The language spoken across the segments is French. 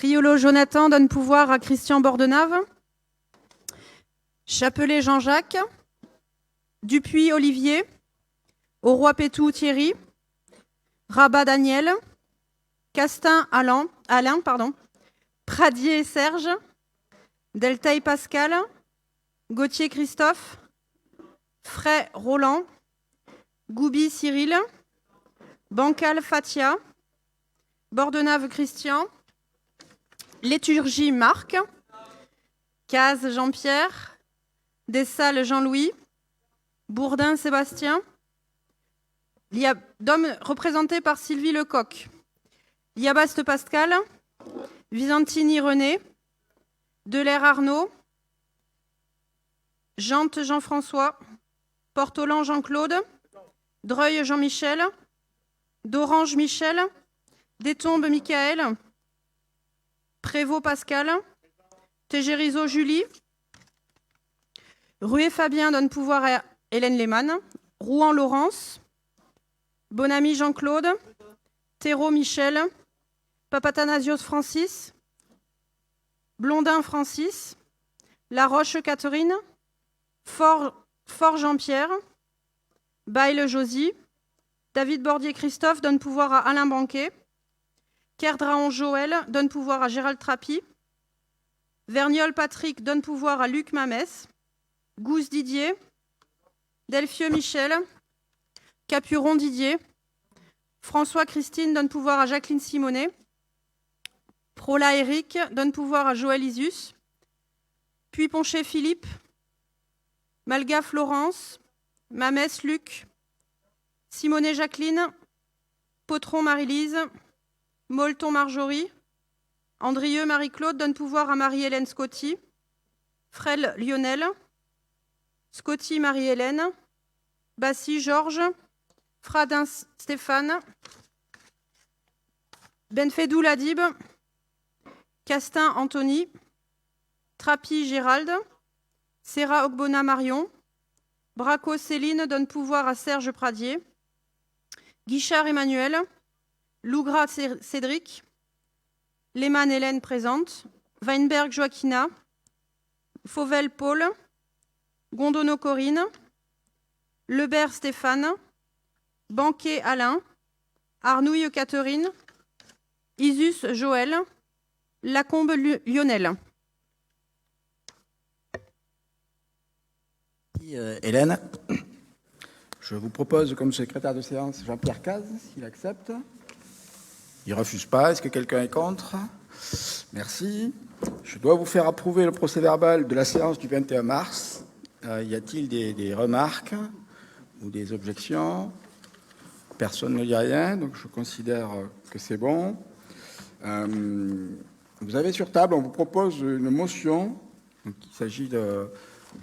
Triolo Jonathan donne pouvoir à Christian Bordenave. Chapelet Jean-Jacques. Dupuis Olivier. Auroy Pétou Thierry. Rabat Daniel. Castin Alain. Pradier Serge. Delteil Pascal. Gauthier Christophe. Fray Roland. Goubi Cyril. Bancal Fatia. Bordenave Christian. Léturgie Marc. Cazes Jean-Pierre. Dessalles Jean-Louis. Bourdin Sébastien. Dôme représenté par Sylvie Lecoq. Liabaste Pascal. Visantini René. Delair Arnaud. Jante Jean-François. Portolan Jean-Claude. Dreuil Jean-Michel. Dorange Michel. Détombe Michael. Prévost Pascal. Tégérizo Julie. Rué Fabien donne pouvoir à Hélène Lehmann. Rouen Laurence. Bonami Jean-Claude. Thérault Michel. Papatanasios Francis. Blondin Francis. Laroche Catherine. Fort Jean-Pierre. Baille Josie. David Bordier Christophe donne pouvoir à Alain Banquet. Kerdraon Joël donne pouvoir à Gérald Trapi. Verniol Patrick donne pouvoir à Luc Mamès. Gousse Didier. Delfieux Michel. Capuron Didier. François Christine donne pouvoir à Jacqueline Simonet. Prola Eric donne pouvoir à Joël Isus. Puy-Poncher Philippe. Malga Florence. Mamès Luc. Simonet Jacqueline. Potron Marie-Lise. Molton Marjorie. Andrieux Marie-Claude donne pouvoir à Marie-Hélène Scotty. Frêle Lionel. Scotty Marie-Hélène. Bassi Georges. Fradin Stéphane. Benfedou Ladib. Castin Anthony. Trapi Gérald. Serra Ogbona Marion. Braco Céline donne pouvoir à Serge Pradier. Guichard Emmanuel. Lougrat Cédric. Lehmann Hélène présente. Weinberg Joaquina. Fauvel Paul. Gondonneau Corinne. Lebert Stéphane. Banquet Alain. Arnouille Catherine. Isus Joël. Lacombe Lionel. Hélène, je vous propose comme secrétaire de séance Jean-Pierre Cazes, s'il accepte. Il ne refuse pas. Est-ce que quelqu'un est contre? Merci. Je dois vous faire approuver le procès-verbal de la séance du 21 mars. Y a-t-il des remarques ou des objections? Personne ne dit rien, donc je considère que c'est bon. Vous avez sur table, on vous propose une motion. Donc, il s'agit de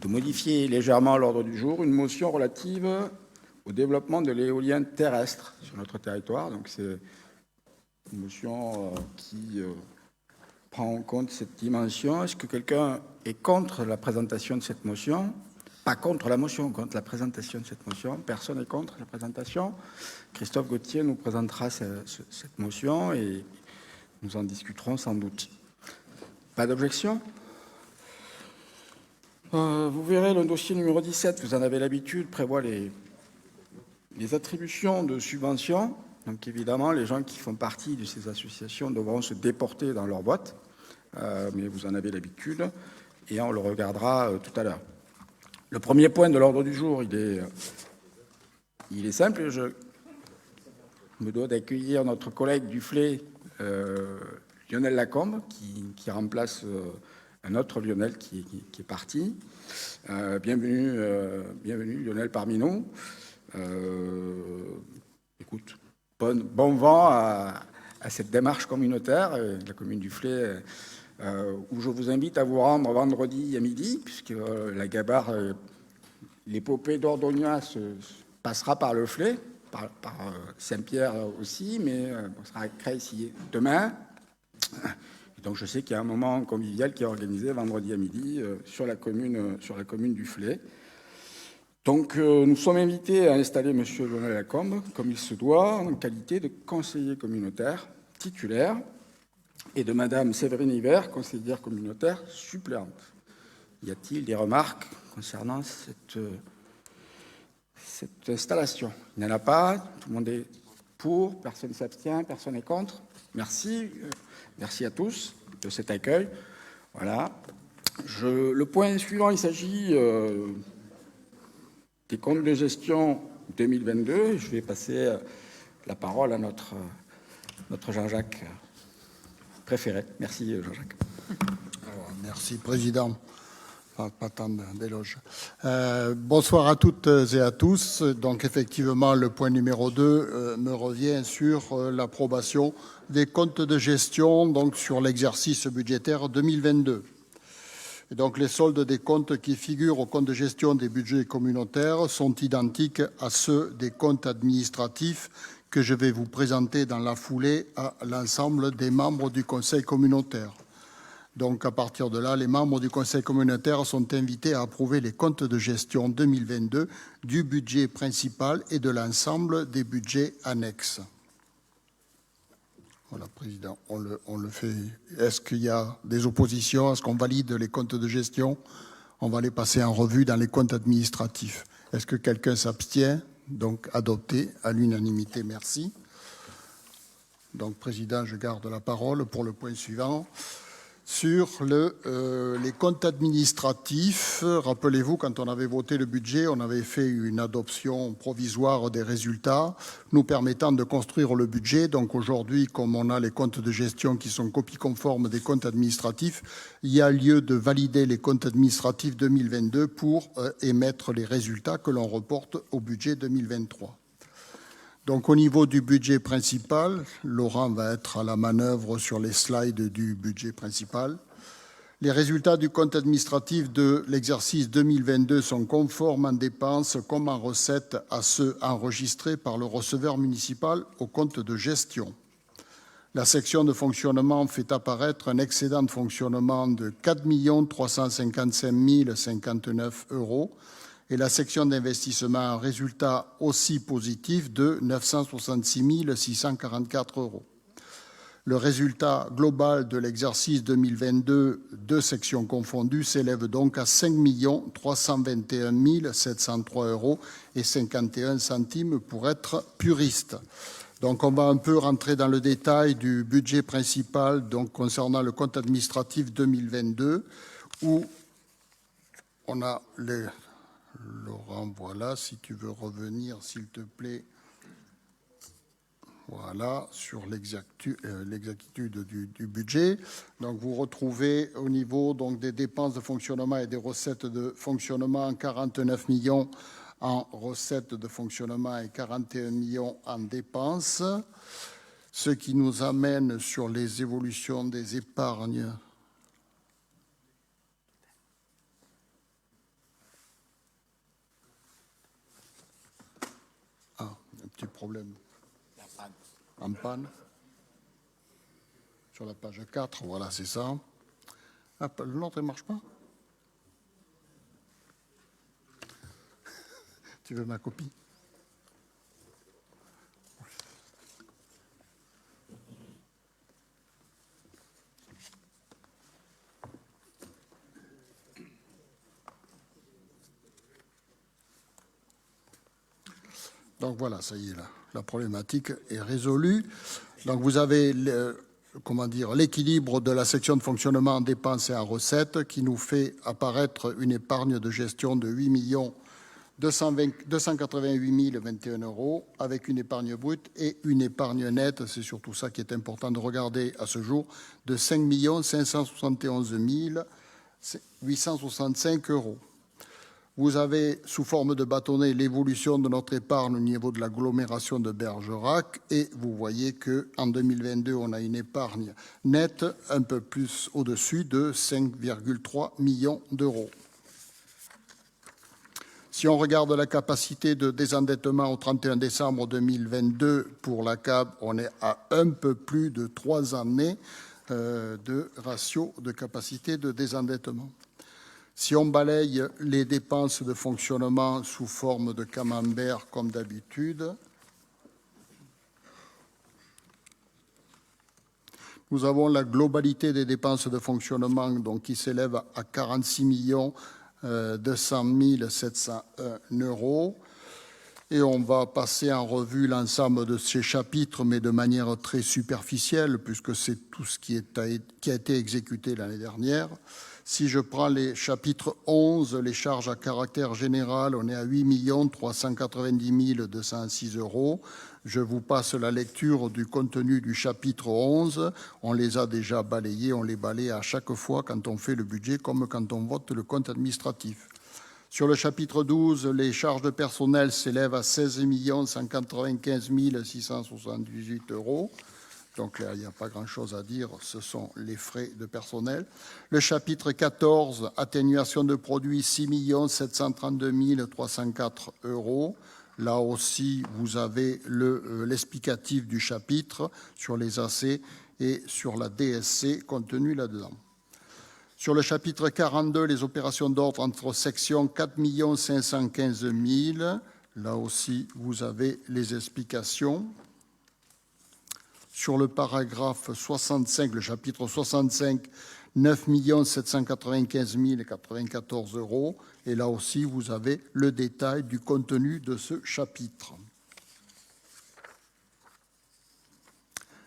modifier légèrement l'ordre du jour, une motion relative au développement de l'éolien terrestre sur notre territoire. Donc c'est une motion qui prend en compte cette dimension. Est-ce que quelqu'un est contre la présentation de cette motion? Pas contre la motion, contre la présentation de cette motion. Personne n'est contre la présentation. Christophe Gauthier nous présentera cette motion et nous en discuterons sans doute. Pas d'objection? Vous verrez, le dossier numéro 17, vous en avez l'habitude, prévoit les attributions de subventions. Donc évidemment, les gens qui font partie de ces associations devront se déporter dans leur boîte, mais vous en avez l'habitude, et on le regardera tout à l'heure. Le premier point de l'ordre du jour, il est simple. Je me dois d'accueillir notre collègue du FLE, Lionel Lacombe, qui remplace un autre Lionel qui est parti. Bienvenue Lionel parmi nous. Écoute, bon vent à cette démarche communautaire de la commune du FLE, où je vous invite à vous rendre vendredi à midi, puisque la gabarre, l'épopée d'Ordogna passera par le FLE, par Saint-Pierre aussi, mais on sera créé ici demain. Et donc je sais qu'il y a un moment convivial qui est organisé vendredi à midi sur la commune du FLE. Donc nous sommes invités à installer M. Lionel Lacombe, comme il se doit, en qualité de conseiller communautaire titulaire. et de Madame Séverine Hiver, conseillère communautaire suppléante. Y a-t-il des remarques concernant cette installation? Il n'y en a pas. Tout le monde est pour. Personne ne s'abstient. Personne n'est contre. Merci. Merci à tous de cet accueil. Voilà. Le point suivant, il s'agit des comptes de gestion 2022. Je vais passer la parole à notre Jean-Jacques préféré. Merci, Jean-Jacques. Merci, Président. Pas tant d'éloges. Bonsoir à toutes et à tous. Donc, effectivement, le point numéro 2 me revient sur l'approbation des comptes de gestion donc sur l'exercice budgétaire 2022. Et donc, les soldes des comptes qui figurent au compte de gestion des budgets communautaires sont identiques à ceux des comptes administratifs que je vais vous présenter dans la foulée à l'ensemble des membres du Conseil communautaire. Donc, à partir de là, les membres du Conseil communautaire sont invités à approuver les comptes de gestion 2022 du budget principal et de l'ensemble des budgets annexes. Voilà, Président, on le fait. Est-ce qu'il y a des oppositions? Est-ce qu'on valide les comptes de gestion? On va les passer en revue dans les comptes administratifs. Est-ce que quelqu'un s'abstient? Donc, adopté à l'unanimité. Merci. Donc, Président, je garde la parole pour le point suivant. Sur les comptes administratifs, rappelez-vous, quand on avait voté le budget, on avait fait une adoption provisoire des résultats nous permettant de construire le budget. Donc aujourd'hui, comme on a les comptes de gestion qui sont copies conformes des comptes administratifs, il y a lieu de valider les comptes administratifs 2022 pour émettre les résultats que l'on reporte au budget 2023. Donc, au niveau du budget principal, Laurent va être à la manœuvre sur les slides du budget principal. Les résultats du compte administratif de l'exercice 2022 sont conformes en dépenses comme en recettes à ceux enregistrés par le receveur municipal au compte de gestion. La section de fonctionnement fait apparaître un excédent de fonctionnement de 4 355 059 € et la section d'investissement a un résultat aussi positif de 966 644 €. Le résultat global de l'exercice 2022, deux sections confondues, s'élève donc à 5 321 703 € et 51 centimes pour être puriste. Donc on va un peu rentrer dans le détail du budget principal donc concernant le compte administratif 2022 où on a les... Laurent, voilà, si tu veux revenir, s'il te plaît, voilà, sur l'exactitude du budget. Donc, vous retrouvez au niveau donc, des dépenses de fonctionnement et des recettes de fonctionnement 49 millions en recettes de fonctionnement et 41 millions en dépenses, ce qui nous amène sur les évolutions des épargnes. Petit problème en panne sur la page 4, voilà, c'est ça. Ah, l'autre ne marche pas. Tu veux ma copie? Donc voilà, ça y est, la problématique est résolue. Donc vous avez l'équilibre de la section de fonctionnement en dépenses et en recettes qui nous fait apparaître une épargne de gestion de 8 288 021 € avec une épargne brute et une épargne nette, c'est surtout ça qui est important de regarder à ce jour, de 5 571 865 €. Vous avez, sous forme de bâtonnet, l'évolution de notre épargne au niveau de l'agglomération de Bergerac et vous voyez qu'en 2022, on a une épargne nette un peu plus au-dessus de 5,3 millions d'euros. Si on regarde la capacité de désendettement au 31 décembre 2022 pour la CAB, on est à un peu plus de 3 années de ratio de capacité de désendettement. Si on balaye les dépenses de fonctionnement sous forme de camembert comme d'habitude, Nous avons la globalité des dépenses de fonctionnement donc, qui s'élève à 46 200 701 €. Et on va passer en revue l'ensemble de ces chapitres, mais de manière très superficielle, puisque c'est tout ce qui a été exécuté l'année dernière. Si je prends les chapitres 11, les charges à caractère général, on est à 8 390 206 €. Je vous passe la lecture du contenu du chapitre 11. On les a déjà balayés, on les balaye à chaque fois quand on fait le budget, comme quand on vote le compte administratif. Sur le chapitre 12, les charges de personnel s'élèvent à 16 195 678 €. Donc là, il n'y a pas grand-chose à dire, ce sont les frais de personnel. Le chapitre 14, atténuation de produits, 6 732 304 €. Là aussi, vous avez l'explicatif du chapitre sur les AC et sur la DSC contenu là-dedans. Sur le chapitre 42, les opérations d'ordre entre sections, 4 515 000. Là aussi, vous avez les explications. Sur le paragraphe 65, le chapitre 65, 9 795 094 €. Et là aussi, vous avez le détail du contenu de ce chapitre.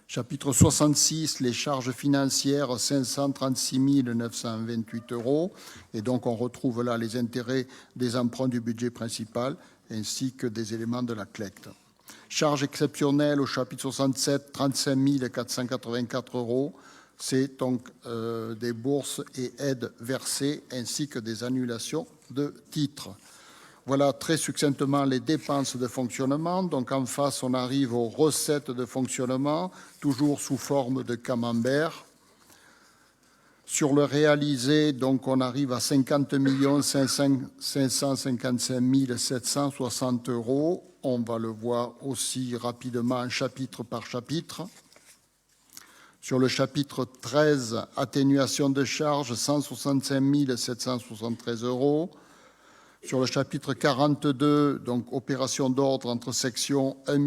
Chapitre 66, les charges financières, 536 928 €. Et donc, on retrouve là les intérêts des emprunts du budget principal ainsi que des éléments de la CLECT. Charges exceptionnelles au chapitre 67, 35 484 €. C'est donc des bourses et aides versées ainsi que des annulations de titres. Voilà très succinctement les dépenses de fonctionnement. Donc en face, on arrive aux recettes de fonctionnement, toujours sous forme de camembert. Sur le réalisé, donc on arrive à 50 555 760 €. On va le voir aussi rapidement chapitre par chapitre. Sur le chapitre 13, atténuation de charges, 165 773 €. Sur le chapitre 42, donc opération d'ordre entre sections, 1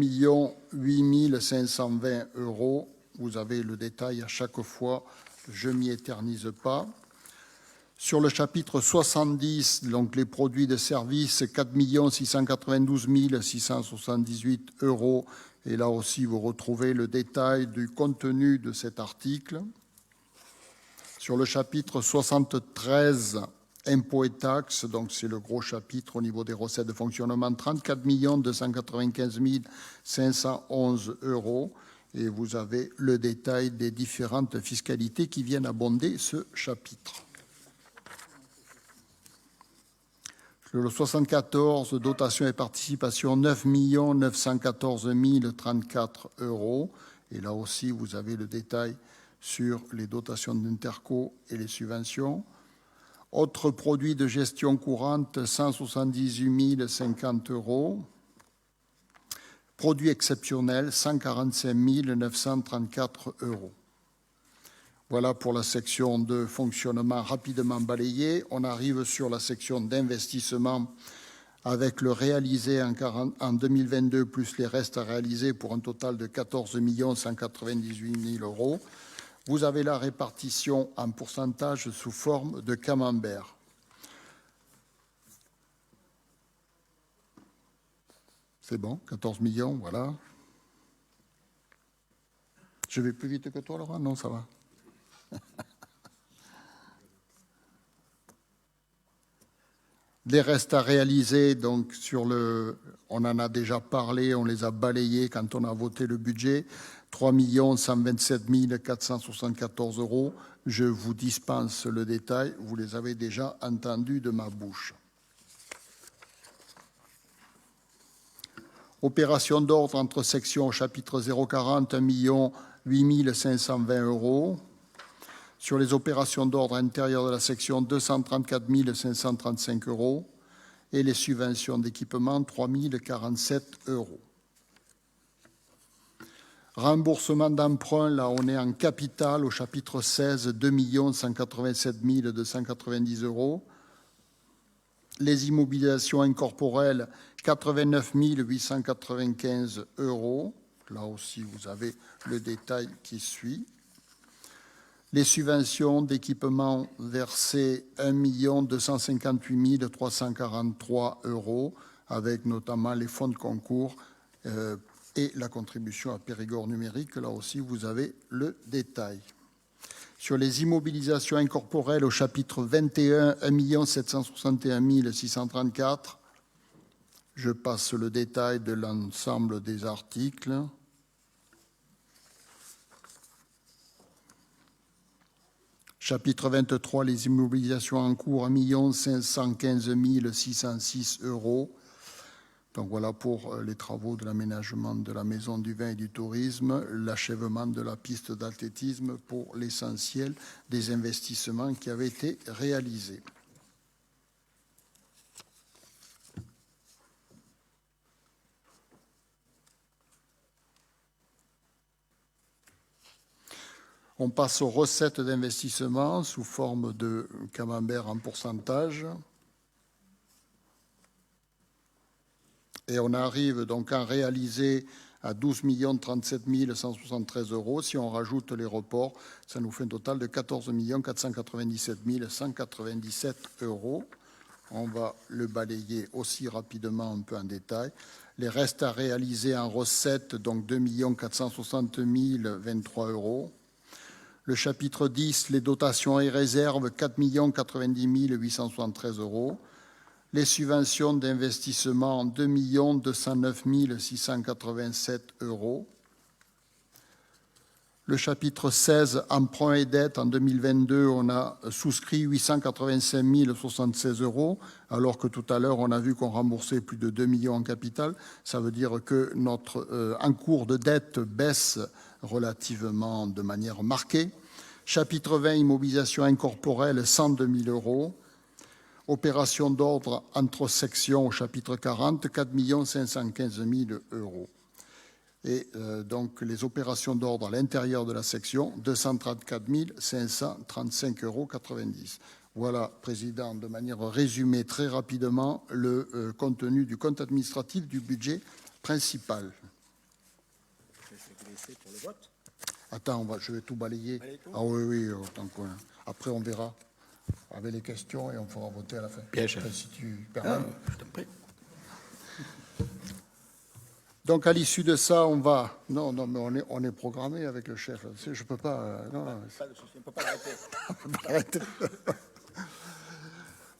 8 520 €. Vous avez le détail à chaque fois, je ne m'y éternise pas. Sur le chapitre 70, donc les produits de service, 4 692 678 €. Et là aussi, vous retrouvez le détail du contenu de cet article. Sur le chapitre 73, impôts et taxes, donc c'est le gros chapitre au niveau des recettes de fonctionnement, 34 295 511 €. Et vous avez le détail des différentes fiscalités qui viennent abonder ce chapitre. Le 74, dotation et participation, 9 914 034 €. Et là aussi, vous avez le détail sur les dotations d'interco et les subventions. Autres produits de gestion courante, 178 050 €. Produits exceptionnels, 145 934 €. Voilà pour la section de fonctionnement rapidement balayée. On arrive sur la section d'investissement avec le réalisé en 2022 plus les restes à réaliser pour un total de 14 198 000 €. Vous avez la répartition en pourcentage sous forme de camembert. C'est bon, 14 millions, voilà. Je vais plus vite que toi, Laurent? Non, ça va. Les restes à réaliser, donc on en a déjà parlé, on les a balayés quand on a voté le budget. 3 127 474 €. Je vous dispense le détail, vous les avez déjà entendus de ma bouche. Opération d'ordre entre sections au chapitre 040, 1 8 520 €. Sur les opérations d'ordre intérieur de la section, 234 535 € et les subventions d'équipement, 3 047 €. Remboursement d'emprunt, là on est en capital au chapitre 16, 2 187 290 €. Les immobilisations incorporelles, 89 895 €. Là aussi, vous avez le détail qui suit. Les subventions d'équipement versées 1 258 343 €, avec notamment les fonds de concours et la contribution à Périgord numérique. Là aussi, vous avez le détail. Sur les immobilisations incorporelles au chapitre 21, 1 761 634. Je passe le détail de l'ensemble des articles. Chapitre 23, les immobilisations en cours, 1 515 606 €. Donc voilà pour les travaux de l'aménagement de la Maison du Vin et du Tourisme, l'achèvement de la piste d'athlétisme pour l'essentiel des investissements qui avaient été réalisés. On passe aux recettes d'investissement sous forme de camembert en pourcentage. Et on arrive donc à réaliser à 12 037 173 €. Si on rajoute les reports, ça nous fait un total de 14 497 197 €. On va le balayer aussi rapidement un peu en détail. Les restes à réaliser en recettes, donc 2 460 023 €. Le chapitre 10, les dotations et réserves, 4 090 873 €. Les subventions d'investissement, 2 209 687 €. Le chapitre 16, emprunts et dettes, en 2022, on a souscrit 885 076 €, alors que tout à l'heure, on a vu qu'on remboursait plus de 2 millions en capital. Ça veut dire que notre encours de dette baisse relativement de manière marquée. Chapitre 20, immobilisation incorporelle, 102 000 €. Opérations d'ordre entre sections au chapitre 40, 4 515 000 €. Et donc les opérations d'ordre à l'intérieur de la section, 234 535,90 €. Voilà, Président, de manière résumée très rapidement, le contenu du compte administratif du budget principal. Je vais vous laisser pour le vote. Attends, je vais tout balayer. Ah oui, après on verra avec les questions et on fera voter à la fin. Bien, chef. Si tu permets. Je t'en prie. Donc à l'issue de ça, on va... Non, mais on est programmé avec le chef. Je ne peux pas... non, Pas de souci, on ne peut pas l'arrêter. on peut pas arrêter.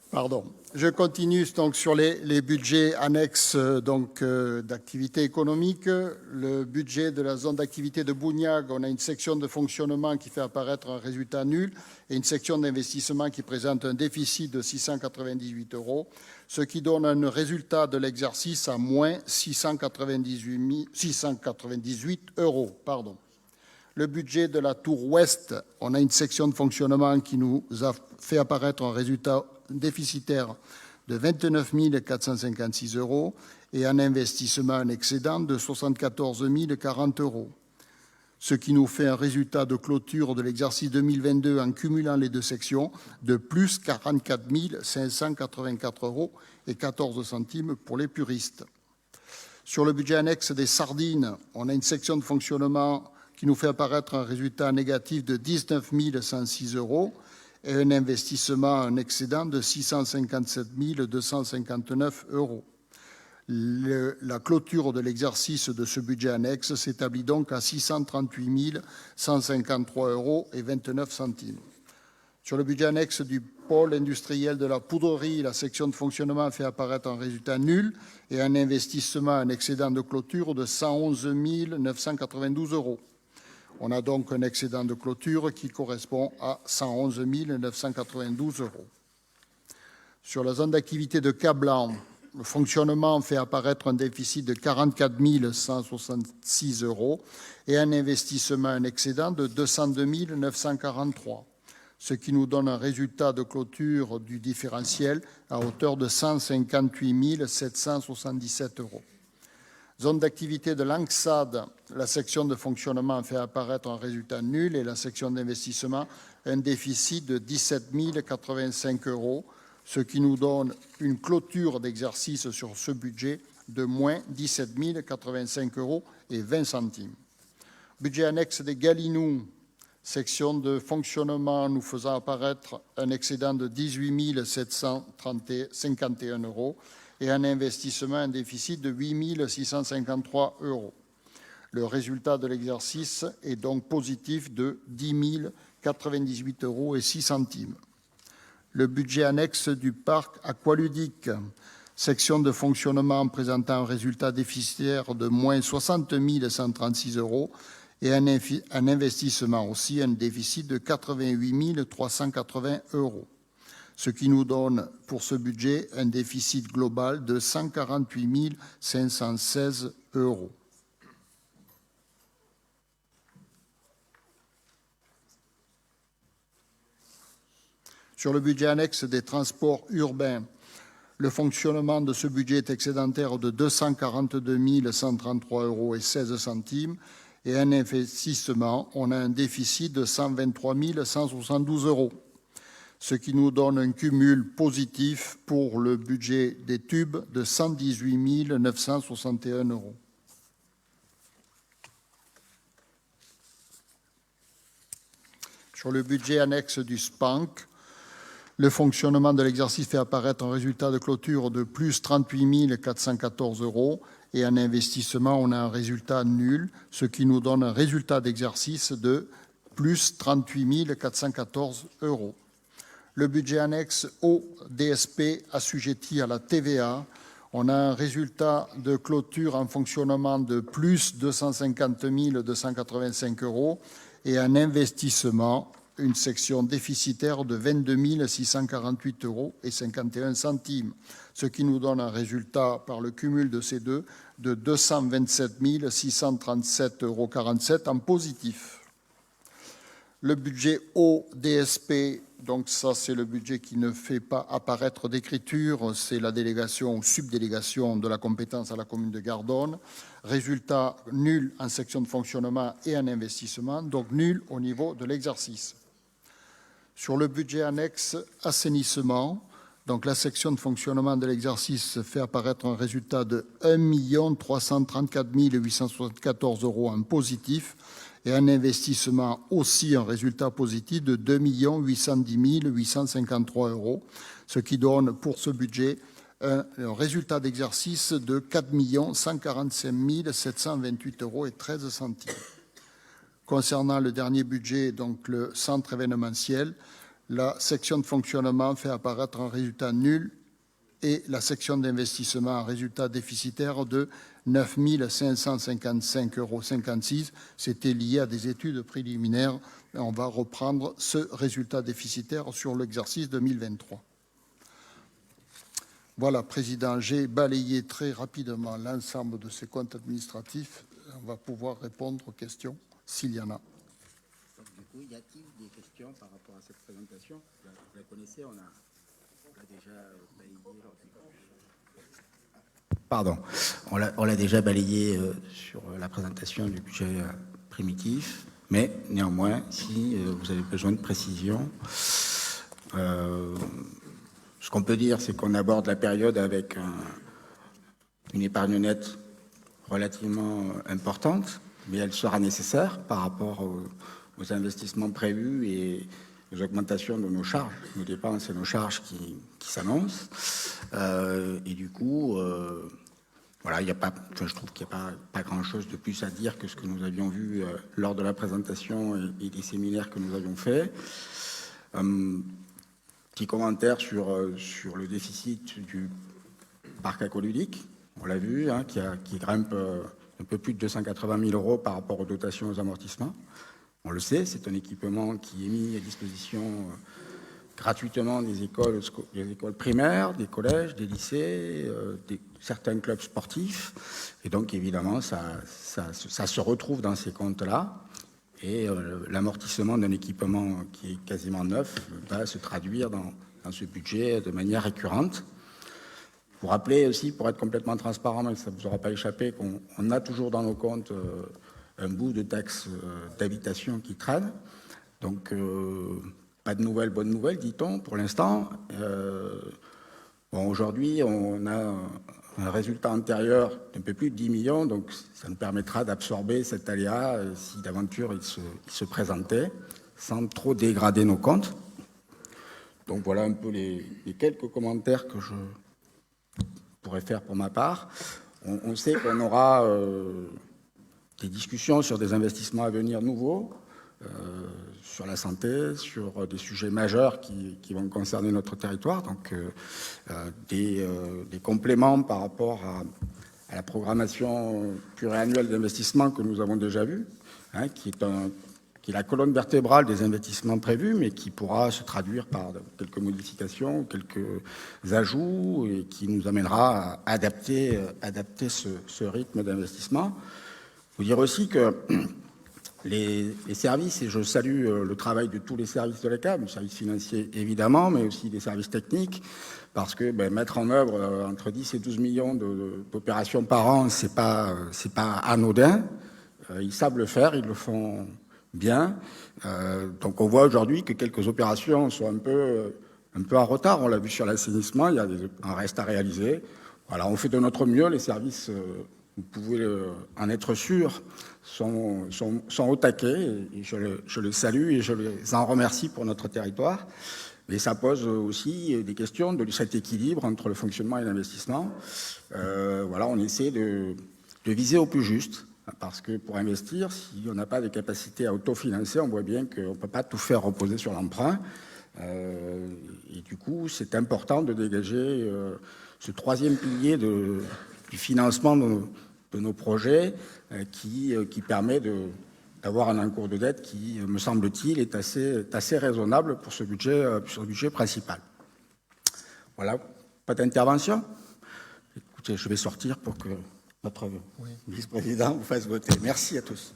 Pardon. Je continue donc sur les budgets annexes d'activité économique. Le budget de la zone d'activité de Bougnac, on a une section de fonctionnement qui fait apparaître un résultat nul et une section d'investissement qui présente un déficit de 698 €, ce qui donne un résultat de l'exercice à moins 698 €. Pardon. Le budget de la tour ouest, on a une section de fonctionnement qui nous a fait apparaître un résultat déficitaire de 29 456 € et un investissement, un excédent de 74 040 €, ce qui nous fait un résultat de clôture de l'exercice 2022 en cumulant les deux sections de plus 44 584 € et 14 centimes pour les puristes. Sur le budget annexe des sardines, on a une section de fonctionnement qui nous fait apparaître un résultat négatif de 19 106 € et un investissement, un excédent de 657 259 €. La clôture de l'exercice de ce budget annexe s'établit donc à 638 153 € et 29 centimes. Sur le budget annexe du pôle industriel de la poudrerie, la section de fonctionnement fait apparaître un résultat nul et un investissement, un excédent de clôture de 111 992 €. On a donc un excédent de clôture qui correspond à 111 992 €. Sur la zone d'activité de Cablan, le fonctionnement fait apparaître un déficit de 44 166 € et un investissement, un excédent de 202 943 €, ce qui nous donne un résultat de clôture du différentiel à hauteur de 158 777 €. Zone d'activité de l'ANXAD, la section de fonctionnement fait apparaître un résultat nul et la section d'investissement un déficit de 17 085 €, ce qui nous donne une clôture d'exercice sur ce budget de moins 17 085 € et 20 centimes. Budget annexe des Galinoux, Section de fonctionnement, nous faisons apparaître un excédent de 18 751 € et un investissement, un déficit de 8 653 €. Le résultat de l'exercice est donc positif de 10 098 € et 6 centimes. Le budget annexe du parc aqualudique, section de fonctionnement présentant un résultat déficitaire de moins 60 136 € et un investissement aussi, un déficit de 88 380 €, ce qui nous donne pour ce budget un déficit global de 148 516 €. Sur le budget annexe des transports urbains, le fonctionnement de ce budget est excédentaire de 242 133 € et 16 centimes et un investissement, on a un déficit de 123 172 €, ce qui nous donne un cumul positif pour le budget des tubes de 118 961 €. Sur le budget annexe du SPANC, le fonctionnement de l'exercice fait apparaître un résultat de clôture de plus 38 414 € et un investissement, on a un résultat nul, ce qui nous donne un résultat d'exercice de plus 38 414 €. Le budget annexe au DSP assujetti à la TVA, on a un résultat de clôture en fonctionnement de plus 250 285 € et un investissement, une section déficitaire de 22 648 € et 51 centimes, ce qui nous donne un résultat par le cumul de ces deux de 227 637,47 € en positif. Le budget ODSP, donc ça c'est le budget qui ne fait pas apparaître d'écriture, c'est la délégation ou subdélégation de la compétence à la commune de Gardonne. Résultat nul en section de fonctionnement et en investissement, donc nul au niveau de l'exercice. Sur le budget annexe assainissement, donc la section de fonctionnement de l'exercice fait apparaître un résultat de 1 334 874 € en positif et un investissement aussi un résultat positif de 2 810 853 €, ce qui donne pour ce budget un résultat d'exercice de 4 145 728 € et 13 centimes. Concernant le dernier budget, donc le centre événementiel, la section de fonctionnement fait apparaître un résultat nul et la section d'investissement un résultat déficitaire de 9 555,56 €. C'était lié à des études préliminaires. On va reprendre ce résultat déficitaire sur l'exercice 2023. Voilà, Président, j'ai balayé très rapidement l'ensemble de ces comptes administratifs. On va pouvoir répondre aux questions, s'il y en a. Donc, du coup, y a-t-il des questions par rapport à cette présentation? Vous la connaissez, on l'a déjà balayé lors du... Pardon, on l'a déjà balayé sur la présentation du budget primitif, mais néanmoins, si vous avez besoin de précision, ce qu'on peut dire, c'est qu'on aborde la période avec une épargne nette relativement importante, mais elle sera nécessaire par rapport aux investissements prévus et aux augmentations de nos charges, nos dépenses et nos charges qui s'annoncent. Et du coup, voilà, je trouve qu'il n'y a pas grand-chose de plus à dire que ce que nous avions vu lors de la présentation et des séminaires que nous avions faits. Petit commentaire sur le déficit du parc aqualudique. On l'a vu, hein, qui grimpe un peu plus de 280 000 € par rapport aux dotations aux amortissements. On le sait, c'est un équipement qui est mis à disposition gratuitement des écoles primaires, des collèges, des lycées, certains clubs sportifs. Et donc, évidemment, ça se retrouve dans ces comptes-là. Et l'amortissement d'un équipement qui est quasiment neuf va se traduire dans ce budget de manière récurrente. Vous rappelez aussi, pour être complètement transparent, mais ça ne vous aura pas échappé, qu'on a toujours dans nos comptes un bout de taxe d'habitation qui traîne. Donc, pas de nouvelles, bonnes nouvelles, dit-on, pour l'instant. Bon, aujourd'hui, on a un résultat antérieur d'un peu plus de 10 millions, donc ça nous permettra d'absorber cet aléa si d'aventure il se présentait, sans trop dégrader nos comptes. Donc voilà un peu les quelques commentaires que je pourrais faire pour ma part. On sait qu'on aura des discussions sur des investissements à venir nouveaux, sur la santé, sur des sujets majeurs qui vont concerner notre territoire, donc des compléments par rapport à la programmation pluriannuelle d'investissement que nous avons déjà vue, hein, qui est la colonne vertébrale des investissements prévus, mais qui pourra se traduire par quelques modifications, quelques ajouts, et qui nous amènera à adapter ce rythme d'investissement. Il faut dire aussi que les services, et je salue le travail de tous les services de l'ECAB, les services financiers évidemment, mais aussi des services techniques, parce que mettre en œuvre entre 10 et 12 millions d'opérations par an, c'est pas anodin. Ils savent le faire, ils le font bien. Donc on voit aujourd'hui que quelques opérations sont un peu en retard. On l'a vu sur l'assainissement, il y a un reste à réaliser. Voilà, on fait de notre mieux. Les services, vous pouvez en être sûr, sont au taquet. Et je les salue et je les en remercie pour notre territoire. Mais ça pose aussi des questions de cet équilibre entre le fonctionnement et l'investissement. Voilà, on essaie de viser au plus juste. Parce que pour investir, si on n'a pas des capacités à autofinancer, on voit bien qu'on ne peut pas tout faire reposer sur l'emprunt. Et du coup, c'est important de dégager ce troisième pilier du financement de nos projets qui permet d'avoir un encours de dette qui, me semble-t-il, est assez raisonnable pour ce budget principal. Voilà, pas d'intervention. Écoutez, je vais sortir pour que notre vice-président vous fasse voter. Merci à tous.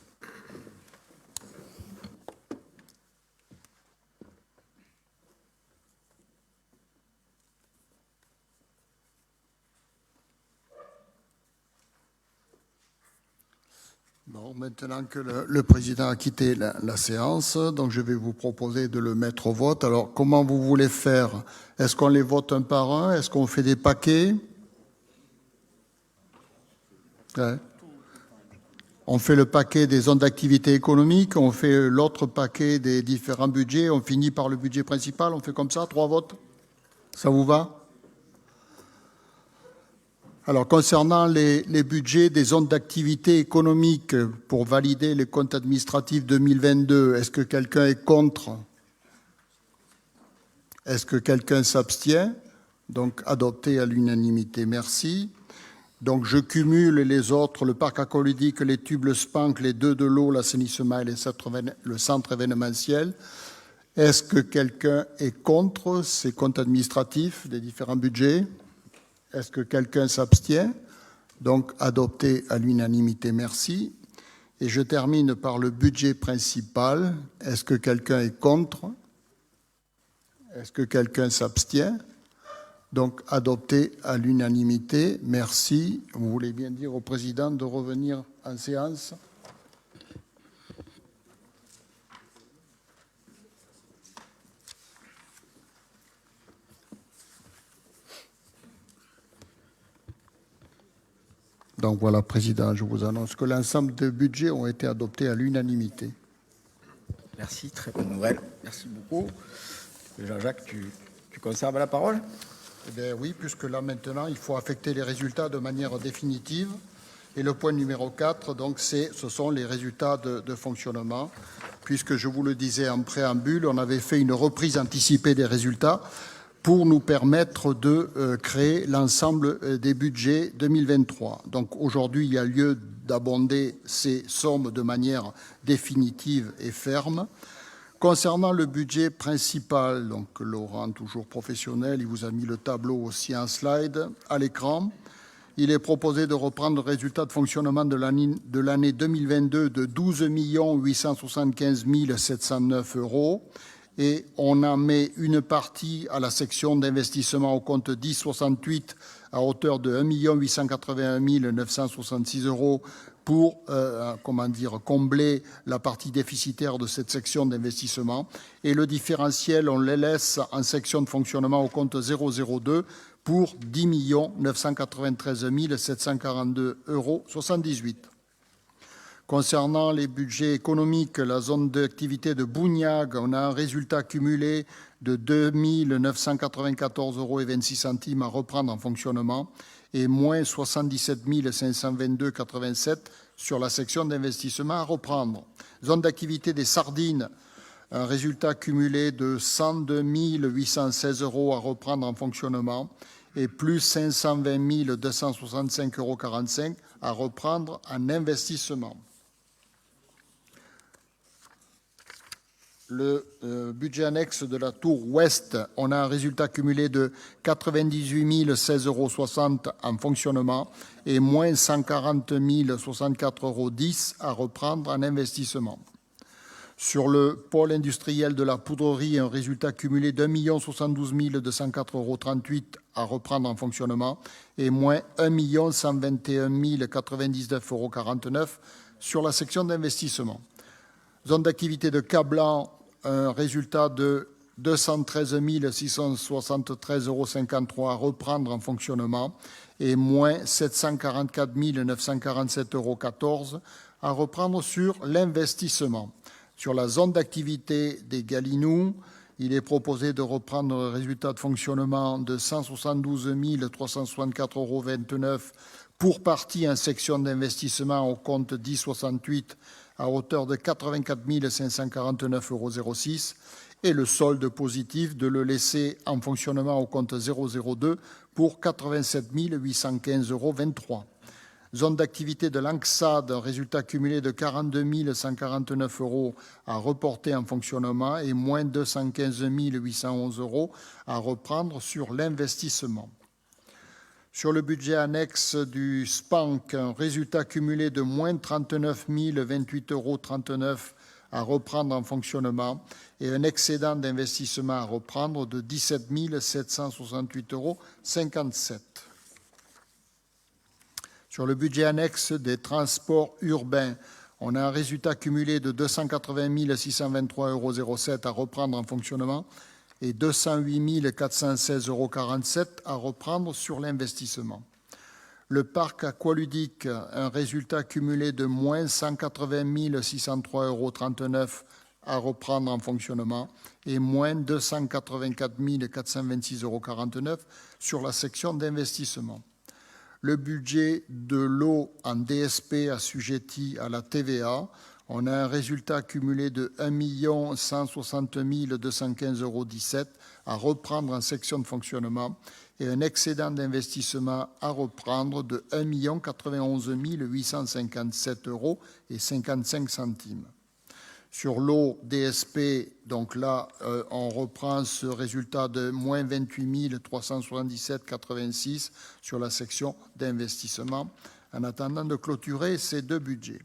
Bon, maintenant que le président a quitté la séance, donc je vais vous proposer de le mettre au vote. Alors, comment vous voulez faire? Est-ce qu'on les vote un par un? Est-ce qu'on fait des paquets? Ouais. On fait le paquet des zones d'activité économique, on fait l'autre paquet des différents budgets, on finit par le budget principal, on fait comme ça, 3 votes? Ça vous va? Alors, concernant les budgets des zones d'activité économique pour valider les comptes administratifs 2022, est-ce que quelqu'un est contre? Est-ce que quelqu'un s'abstient? Donc, adopté à l'unanimité. Merci. Donc, je cumule les autres, le parc aqualudique, les tubes, le SPANC, les 2 de l'eau, l'assainissement et le centre événementiel. Est-ce que quelqu'un est contre ces comptes administratifs des différents budgets? Est-ce que quelqu'un s'abstient? Donc, adopté à l'unanimité, merci. Et je termine par le budget principal. Est-ce que quelqu'un est contre? Est-ce que quelqu'un s'abstient? Donc, adopté à l'unanimité. Merci. Vous voulez bien dire au président de revenir en séance? Donc voilà, président, je vous annonce que l'ensemble des budgets ont été adoptés à l'unanimité. Merci, très bonne nouvelle. Merci beaucoup. Jean-Jacques, tu conserves la parole? Eh bien oui, puisque là maintenant, il faut affecter les résultats de manière définitive. Et le point numéro 4, donc, ce sont les résultats de fonctionnement. Puisque je vous le disais en préambule, on avait fait une reprise anticipée des résultats pour nous permettre de créer l'ensemble des budgets 2023. Donc aujourd'hui, il y a lieu d'abonder ces sommes de manière définitive et ferme. Concernant le budget principal, donc Laurent, toujours professionnel, il vous a mis le tableau aussi en slide à l'écran. Il est proposé de reprendre le résultat de fonctionnement de l'année 2022 de 12 875 709 € et on en met une partie à la section d'investissement au compte 1068 à hauteur de 1 881 966 € pour combler la partie déficitaire de cette section d'investissement. Et le différentiel, on les laisse en section de fonctionnement au compte 002 pour 10 993 742,78 euros. Concernant les budgets économiques, la zone d'activité de Bougnac, on a un résultat cumulé de 2 994,26 euros à reprendre en fonctionnement et moins 77 522,87 sur la section d'investissement à reprendre. Zone d'activité des Sardines, un résultat cumulé de 102 816 euros à reprendre en fonctionnement et plus 520 265,45 euros à reprendre en investissement. Le budget annexe de la tour ouest, on a un résultat cumulé de 98 016,60 euros en fonctionnement et moins 140 064,10 euros à reprendre en investissement. Sur le pôle industriel de la poudrerie, un résultat cumulé d'1 072 204,38 euros à reprendre en fonctionnement et moins 1 121 099,49 euros sur la section d'investissement. Zone d'activité de Cablan, un résultat de 213 673,53 euros à reprendre en fonctionnement et moins 744 947,14 euros à reprendre sur l'investissement. Sur la zone d'activité des Galinoux, il est proposé de reprendre le résultat de fonctionnement de 172 364,29 euros pour partie en section d'investissement au compte 1068 à hauteur de 84 549,06 euros et le solde positif de le laisser en fonctionnement au compte 002 pour 87 815,23 euros. Zone d'activité de l'ANCSAD, un résultat cumulé de 42 149 euros à reporter en fonctionnement et moins 215 811 euros à reprendre sur l'investissement. Sur le budget annexe du SPANC, un résultat cumulé de moins 39 028,39 euros à reprendre en fonctionnement et un excédent d'investissement à reprendre de 17 768,57 euros. Sur le budget annexe des transports urbains, on a un résultat cumulé de 280 623,07 euros à reprendre en fonctionnement et 208 416,47 euros à reprendre sur l'investissement. Le parc aqualudique, un résultat cumulé de moins 180 603,39 euros à reprendre en fonctionnement et moins 284 426,49 euros sur la section d'investissement. Le budget de l'eau en DSP assujetti à la TVA, on a un résultat cumulé de 1 160 215,17 euros à reprendre en section de fonctionnement et un excédent d'investissement à reprendre de 1 91 857,55 euros. Sur l'eau DSP, donc là, on reprend ce résultat de moins 28 377,86 sur la section d'investissement en attendant de clôturer ces deux budgets.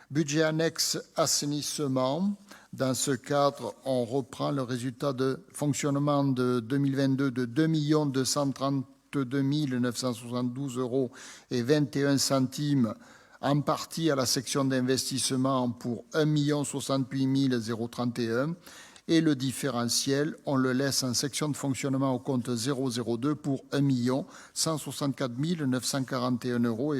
Budget annexe assainissement. Dans ce cadre, on reprend le résultat de fonctionnement de 2022 de 2 232 972,21 euros en partie à la section d'investissement pour 1 068 031 et le différentiel, on le laisse en section de fonctionnement au compte 002 pour 1 164 941,21 euros.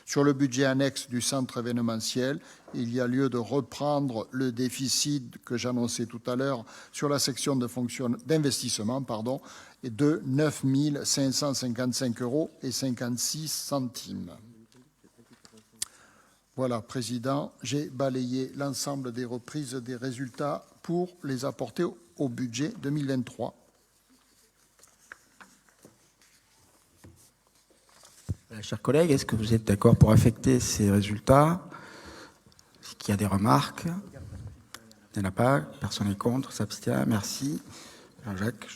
Sur le budget annexe du centre événementiel, il y a lieu de reprendre le déficit que j'annonçais tout à l'heure sur la section d'investissement de 9 555,56 euros. Voilà, Président, j'ai balayé l'ensemble des reprises des résultats pour les apporter au budget 2023. Chers collègues, est-ce que vous êtes d'accord pour affecter ces résultats? Est-ce qu'il y a des remarques? Il n'y en a pas. Personne n'est contre, s'abstient. Merci. Jean-Jacques,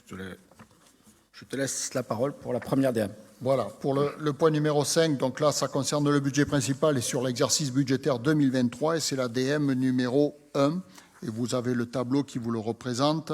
je te laisse la parole pour la première DM. Voilà, pour le point numéro 5, donc là, ça concerne le budget principal et sur l'exercice budgétaire 2023, et c'est la DM numéro 1, et vous avez le tableau qui vous le représente.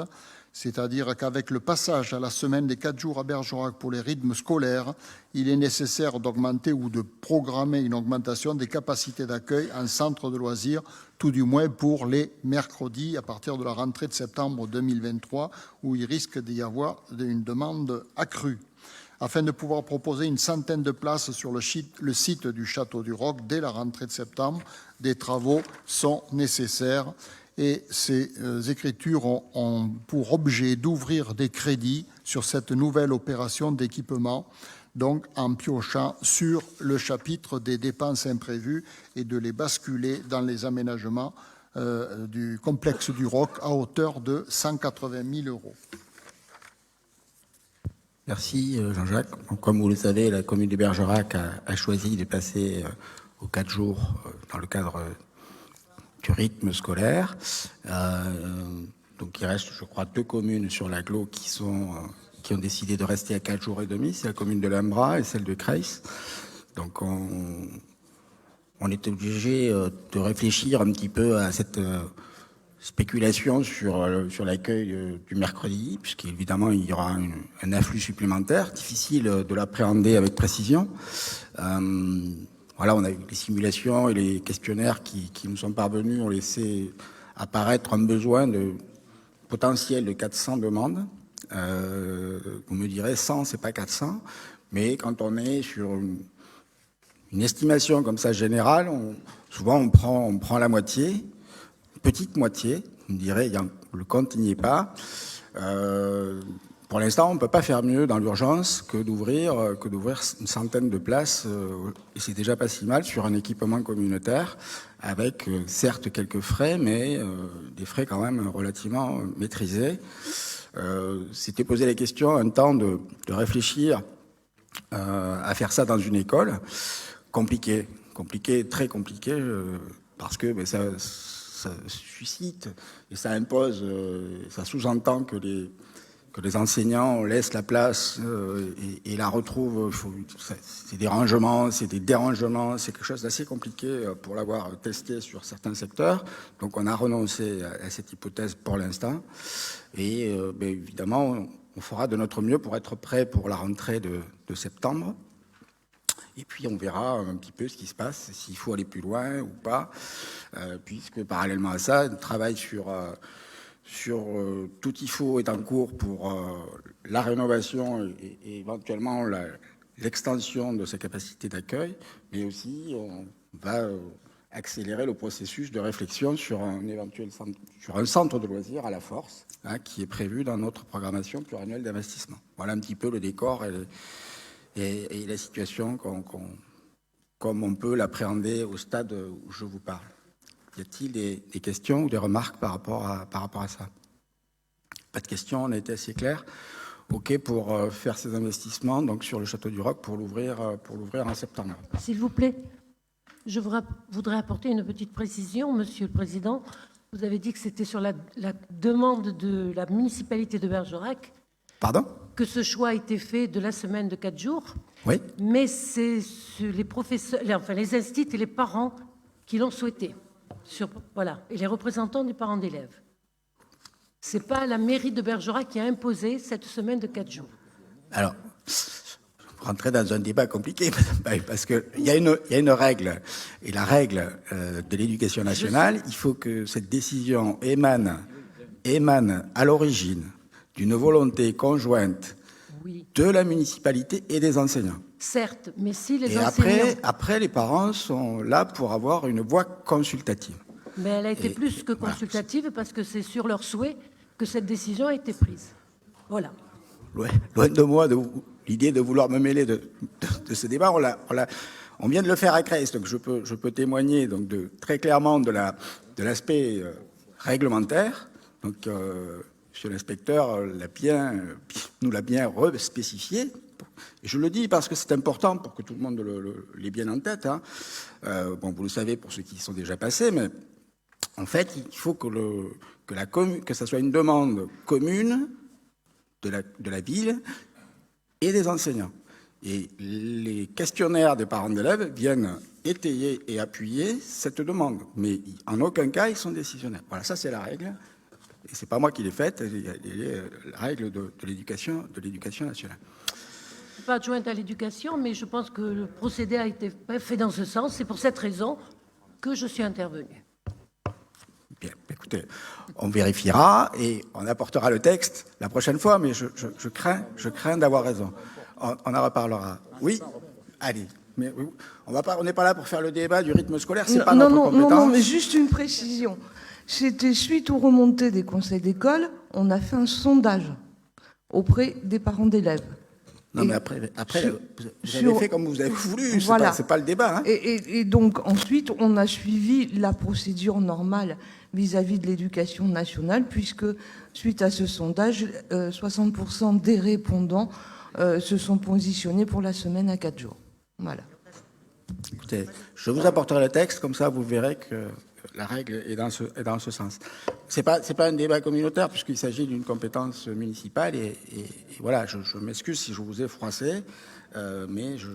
C'est-à-dire qu'avec le passage à la semaine des 4 jours à Bergerac pour les rythmes scolaires, il est nécessaire d'augmenter ou de programmer une augmentation des capacités d'accueil en centre de loisirs, tout du moins pour les mercredis à partir de la rentrée de septembre 2023, où il risque d'y avoir une demande accrue. Afin de pouvoir proposer une centaine de places sur le site du Château du Roc dès la rentrée de septembre, des travaux sont nécessaires. Et ces écritures ont pour objet d'ouvrir des crédits sur cette nouvelle opération d'équipement, donc en piochant sur le chapitre des dépenses imprévues et de les basculer dans les aménagements du complexe du Roc à hauteur de 180 000 €. Merci Jean-Jacques. Comme vous le savez, la commune de Bergerac a choisi de passer aux 4 jours dans le cadre du rythme scolaire. Donc il reste, je crois, 2 communes sur l'agglo qui ont décidé de rester à 4 jours et demi. C'est la commune de l'Ambra et celle de Creys. Donc on est obligé de réfléchir un petit peu à cette spéculation sur l'accueil du mercredi, puisqu'évidemment il y aura un afflux supplémentaire, difficile de l'appréhender avec précision. Voilà, on a eu les simulations et les questionnaires qui nous sont parvenus ont laissé apparaître un besoin potentiel de 400 demandes. Vous me direz 100, c'est pas 400, mais quand on est sur une estimation comme ça générale, souvent on prend la moitié, une petite moitié. Vous me direz, le compte n'y est pas. Pour l'instant, on ne peut pas faire mieux dans l'urgence que d'ouvrir une centaine de places, et c'est déjà pas si mal sur un équipement communautaire, avec certes quelques frais, mais des frais quand même relativement maîtrisés. C'était posé la question un temps de réfléchir à faire ça dans une école. Compliqué, très compliqué, parce que ça suscite et ça impose, ça sous-entend que les enseignants laissent la place et la retrouvent. C'est des rangements, c'est des dérangements, c'est quelque chose d'assez compliqué pour l'avoir testé sur certains secteurs. Donc on a renoncé à cette hypothèse pour l'instant. Et évidemment, on fera de notre mieux pour être prêt pour la rentrée de septembre. Et puis on verra un petit peu ce qui se passe, s'il faut aller plus loin ou pas, puisque parallèlement à ça, le travail sur tout IFO est en cours pour la rénovation et éventuellement l'extension de ses capacités d'accueil, mais aussi on va accélérer le processus de réflexion sur un centre de loisirs à la Force, qui est prévu dans notre programmation pluriannuelle d'investissement. Voilà un petit peu le décor et la situation comme on peut l'appréhender au stade où je vous parle. Y a-t-il des questions ou des remarques par rapport à ça? Pas de questions, on a été assez clair. OK pour faire ces investissements donc sur le Château du Roc pour l'ouvrir en septembre. S'il vous plaît, je voudrais apporter une petite précision, Monsieur le Président. Vous avez dit que c'était sur la demande de la municipalité de Bergerac. Pardon? Que ce choix a été fait de la semaine de 4 jours. Oui. Mais c'est les professeurs, les instituts et les parents qui l'ont souhaité. Voilà, et les représentants des parents d'élèves. C'est pas la mairie de Bergerac qui a imposé cette semaine de 4 jours. Alors, rentrer dans un débat compliqué, parce qu'il y a une règle, et la règle de l'éducation nationale, il faut que cette décision émane à l'origine d'une volonté conjointe de la municipalité et des enseignants. Certes, mais si les et enseignants... après, les parents sont là pour avoir une voix consultative. Mais elle a été plus que consultative parce que c'est sur leur souhait que cette décision a été prise. Voilà. Loin de moi l'idée de vouloir me mêler de ce débat. On vient de le faire à Creys, donc je peux témoigner donc très clairement de l'aspect réglementaire. Donc, monsieur l'inspecteur nous l'a bien re-spécifié. Et je le dis parce que c'est important pour que tout le monde l'ait bien en tête. Vous le savez pour ceux qui y sont déjà passés, mais en fait, il faut que ça soit une demande commune de la ville et des enseignants. Et les questionnaires des parents d'élèves viennent étayer et appuyer cette demande. Mais en aucun cas, ils sont décisionnaires. Voilà, ça c'est la règle. Et ce n'est pas moi qui l'ai faite, c'est la règle de l'éducation nationale. Je ne suis pas adjointe à l'éducation, mais je pense que le procédé a été fait dans ce sens. C'est pour cette raison que je suis intervenue. Bien, écoutez, on vérifiera et on apportera le texte la prochaine fois, mais je crains d'avoir raison. On en reparlera. Oui, allez. Mais on n'est pas là pour faire le débat du rythme scolaire, c'est pas notre compétence. Non, mais juste une précision. C'était suite aux remontées des conseils d'école, on a fait un sondage auprès des parents d'élèves. Non, mais après vous avez fait comme vous avez voulu, voilà. C'est pas le débat. Hein. Et donc, ensuite, on a suivi la procédure normale vis-à-vis de l'éducation nationale, puisque, suite à ce sondage, 60% des répondants se sont positionnés pour la semaine à 4 jours. Voilà. Écoutez, je vous apporterai le texte, comme ça vous verrez que la règle est dans ce sens. C'est pas un débat communautaire, puisqu'il s'agit d'une compétence municipale, et voilà, je m'excuse si je vous ai froissé, mais je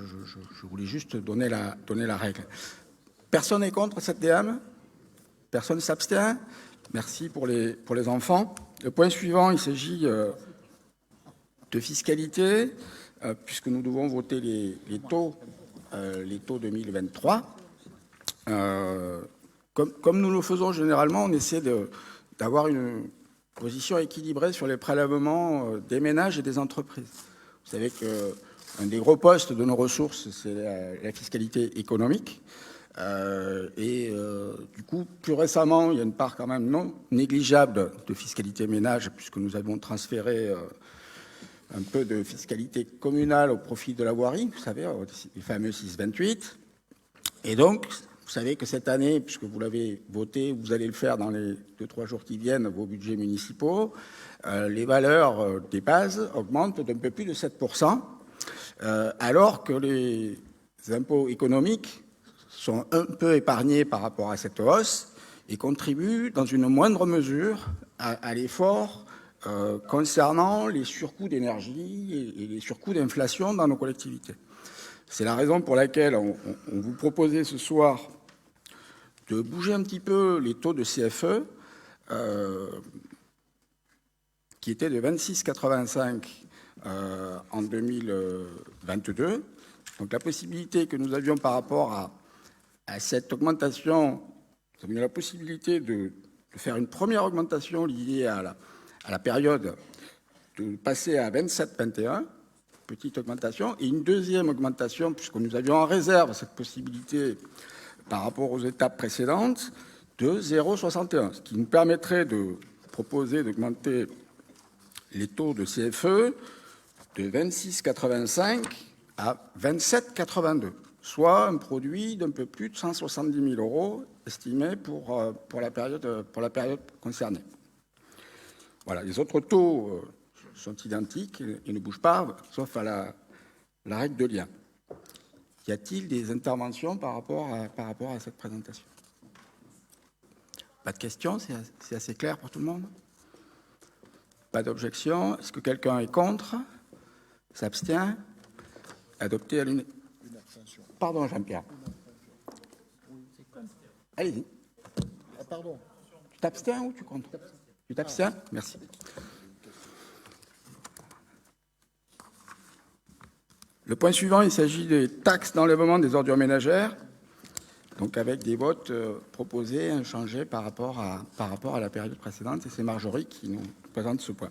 voulais juste donner la règle. Personne n'est contre cette DM? Personne ne s'abstient? Merci pour les enfants. Le point suivant, il s'agit de fiscalité, puisque nous devons voter les taux 2023. Comme nous le faisons généralement, on essaie d'avoir une position équilibrée sur les prélèvements des ménages et des entreprises. Vous savez qu'un des gros postes de nos ressources, c'est la fiscalité économique. Du coup, plus récemment, il y a une part quand même non négligeable de fiscalité ménage, puisque nous avons transféré un peu de fiscalité communale au profit de la voirie, vous savez, les fameux 6,28. Et donc, vous savez que cette année, puisque vous l'avez voté, vous allez le faire dans les 2-3 jours qui viennent, vos budgets municipaux, les valeurs des bases augmentent d'un peu plus de 7%, alors que les impôts économiques sont un peu épargnés par rapport à cette hausse et contribuent dans une moindre mesure à l'effort concernant les surcoûts d'énergie et les surcoûts d'inflation dans nos collectivités. C'est la raison pour laquelle on vous proposait ce soir de bouger un petit peu les taux de CFE, qui étaient de 26,85 en 2022. Donc la possibilité que nous avions par rapport à cette augmentation, nous avions la possibilité de faire une première augmentation liée à la période, de passer à 27,21, petite augmentation, et une deuxième augmentation, puisque nous avions en réserve cette possibilité par rapport aux étapes précédentes, de 0,61, ce qui nous permettrait de proposer d'augmenter les taux de CFE de 26,85 à 27,82, soit un produit d'un peu plus de 170 000 euros estimé pour la période concernée. Voilà, les autres taux sont identiques et ne bougent pas, sauf à la règle de lien. Y a-t-il des interventions par rapport à cette présentation? Pas de questions, c'est assez clair pour tout le monde? Pas d'objection. Est-ce que quelqu'un est contre? S'abstient? Adopté à l'unanimité. Pardon, Jean-Pierre. Allez-y. Pardon. Tu t'abstiens ou tu comptes? Tu t'abstiens? Merci. Le point suivant, il s'agit des taxes d'enlèvement des ordures ménagères, donc avec des votes proposés, inchangés par rapport à la période précédente, et c'est Marjorie qui nous présente ce point.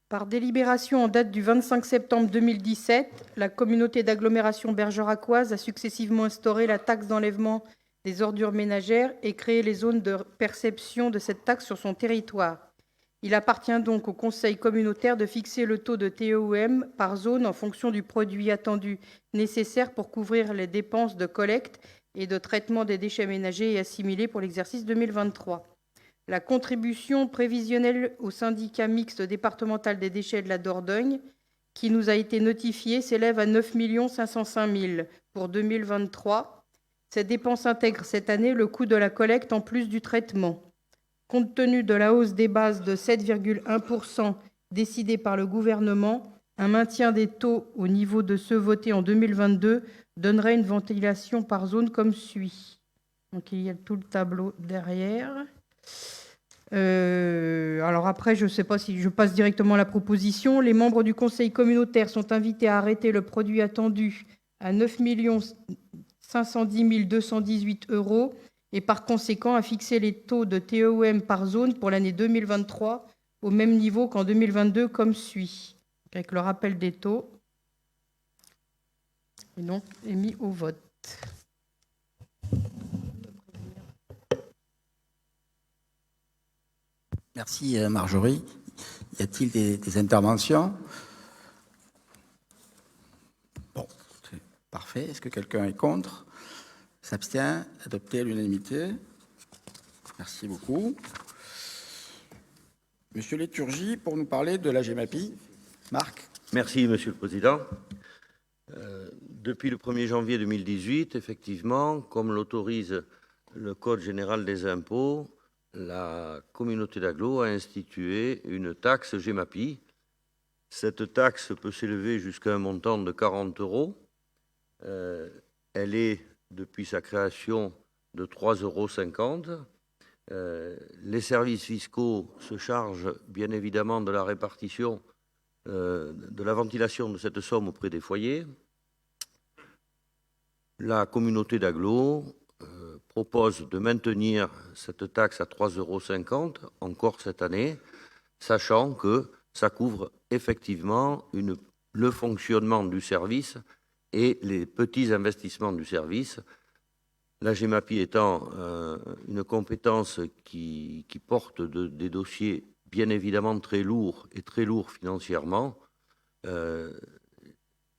Par délibération en date du 25 septembre 2017, la communauté d'agglomération bergeracoise a successivement instauré la taxe d'enlèvement des ordures ménagères et créé les zones de perception de cette taxe sur son territoire. Il appartient donc au conseil communautaire de fixer le taux de TEOM par zone en fonction du produit attendu nécessaire pour couvrir les dépenses de collecte et de traitement des déchets ménagers et assimilés pour l'exercice 2023. La contribution prévisionnelle au syndicat mixte départemental des déchets de la Dordogne, qui nous a été notifiée, s'élève à 9 505 000 pour 2023 Cette dépense intègre cette année le coût de la collecte en plus du traitement. Compte tenu de la hausse des bases de 7,1% décidée par le gouvernement, un maintien des taux au niveau de ceux votés en 2022 donnerait une ventilation par zone comme suit. Donc il y a tout le tableau derrière. Alors après, je ne sais pas si je passe directement à la proposition. Les membres du conseil communautaire sont invités à arrêter le produit attendu à 9 510 218 € et par conséquent à fixer les taux de TEOM par zone pour l'année 2023 au même niveau qu'en 2022 comme suit. Avec le rappel des taux. Et donc, est mis au vote. Merci Marjorie. Y a-t-il des interventions? Bon, c'est parfait. Est-ce que quelqu'un est contre? S'abstient? Adopté à l'unanimité. Merci beaucoup. Monsieur Léturgie, pour nous parler de la GEMAPI. Marc. Merci, Monsieur le Président. Depuis le 1er janvier 2018, effectivement, comme l'autorise le Code général des impôts, la communauté d'agglo a institué une taxe GEMAPI. Cette taxe peut s'élever jusqu'à un montant de 40 €. Elle est, depuis sa création, de 3,50 €. Les services fiscaux se chargent bien évidemment de la répartition, de la ventilation de cette somme auprès des foyers. La communauté d'agglo propose de maintenir cette taxe à 3,50 € encore cette année, sachant que ça couvre effectivement le fonctionnement du service et les petits investissements du service. La GEMAPI étant une compétence qui porte des dossiers bien évidemment très lourds et très lourds financièrement,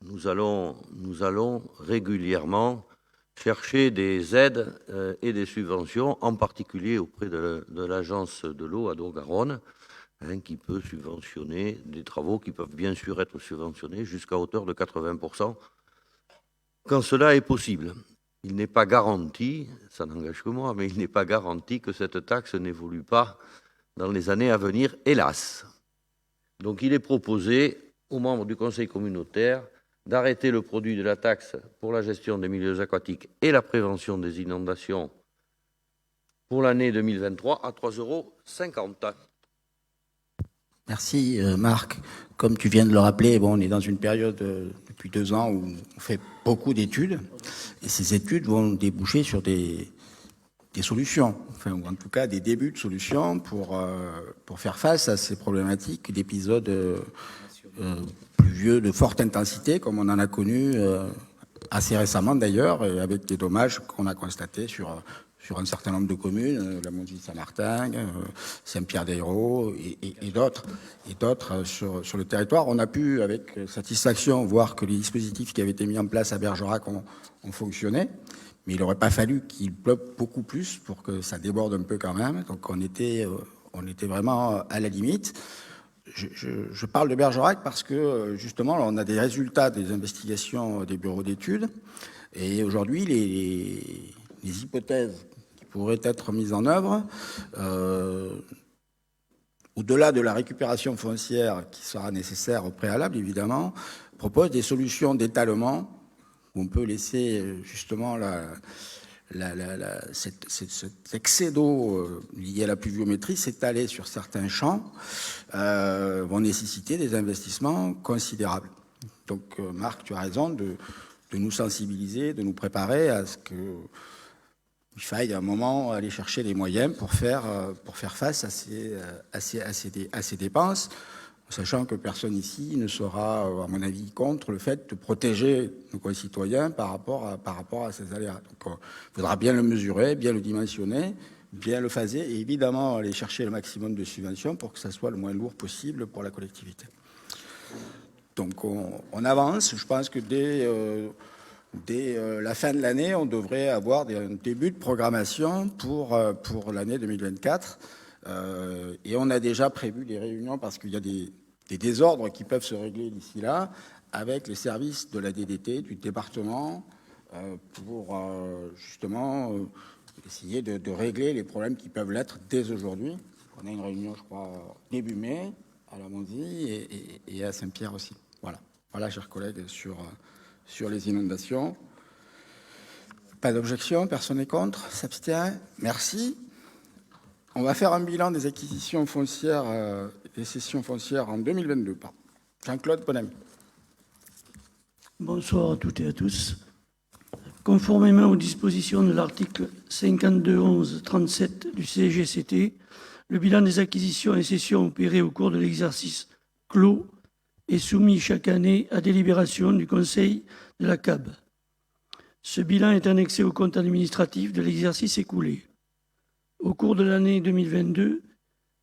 nous allons régulièrement chercher des aides et des subventions, en particulier auprès de l'agence de l'eau Adour-Garonne, qui peut subventionner des travaux qui peuvent bien sûr être subventionnés jusqu'à hauteur de 80% quand cela est possible. Il n'est pas garanti, ça n'engage que moi, mais il n'est pas garanti que cette taxe n'évolue pas dans les années à venir, hélas. Donc il est proposé aux membres du conseil communautaire d'arrêter le produit de la taxe pour la gestion des milieux aquatiques et la prévention des inondations pour l'année 2023 à 3,50 €. Merci Marc. Comme tu viens de le rappeler, on est dans une période depuis 2 ans où on fait beaucoup d'études et ces études vont déboucher sur des solutions, ou en tout cas des débuts de solutions pour faire face à ces problématiques d'épisodes pluvieux de forte intensité, comme on en a connu assez récemment d'ailleurs, avec des dommages qu'on a constatés sur un certain nombre de communes, la Monzie-Saint-Martin, Saint-Pierre-d'Ayrault et d'autres sur le territoire. On a pu, avec satisfaction, voir que les dispositifs qui avaient été mis en place à Bergerac ont fonctionné, mais il n'aurait pas fallu qu'il pleuve beaucoup plus pour que ça déborde un peu quand même. Donc on était vraiment à la limite. Je parle de Bergerac parce que, justement, on a des résultats des investigations des bureaux d'études. Et aujourd'hui, les hypothèses qui pourraient être mises en œuvre, au-delà de la récupération foncière qui sera nécessaire au préalable, évidemment, proposent des solutions d'étalement où on peut laisser, justement, cet excès d'eau lié à la pluviométrie s'étaler sur certains champs, vont nécessiter des investissements considérables. Donc, Marc, tu as raison de nous sensibiliser, de nous préparer à ce qu'il faille à un moment aller chercher les moyens pour faire face à ces dépenses, sachant que personne ici ne sera, à mon avis, contre le fait de protéger nos concitoyens par rapport à ces aléas. Donc, il faudra bien le mesurer, bien le dimensionner, bien le phaser et évidemment aller chercher le maximum de subventions pour que ça soit le moins lourd possible pour la collectivité. Donc, on avance. Je pense que dès la fin de l'année, on devrait avoir un début de programmation pour l'année 2024. Et on a déjà prévu des réunions parce qu'il y a des désordres qui peuvent se régler d'ici là avec les services de la DDT, du département, pour justement essayer de régler les problèmes qui peuvent l'être dès aujourd'hui. On a une réunion, je crois, début mai, à la Monzie et à Saint-Pierre aussi. Voilà. Voilà, chers collègues, sur les inondations. Pas d'objection, personne n'est contre, s'abstient. Merci. On va faire un bilan des acquisitions foncières, des cessions foncières en 2022. Jean-Claude Bonamy. Bonsoir à toutes et à tous. Conformément aux dispositions de l'article 52.11.37 du CGCT, le bilan des acquisitions et cessions opérées au cours de l'exercice clos est soumis chaque année à délibération du Conseil de la CAB. Ce bilan est annexé au compte administratif de l'exercice écoulé. Au cours de l'année 2022,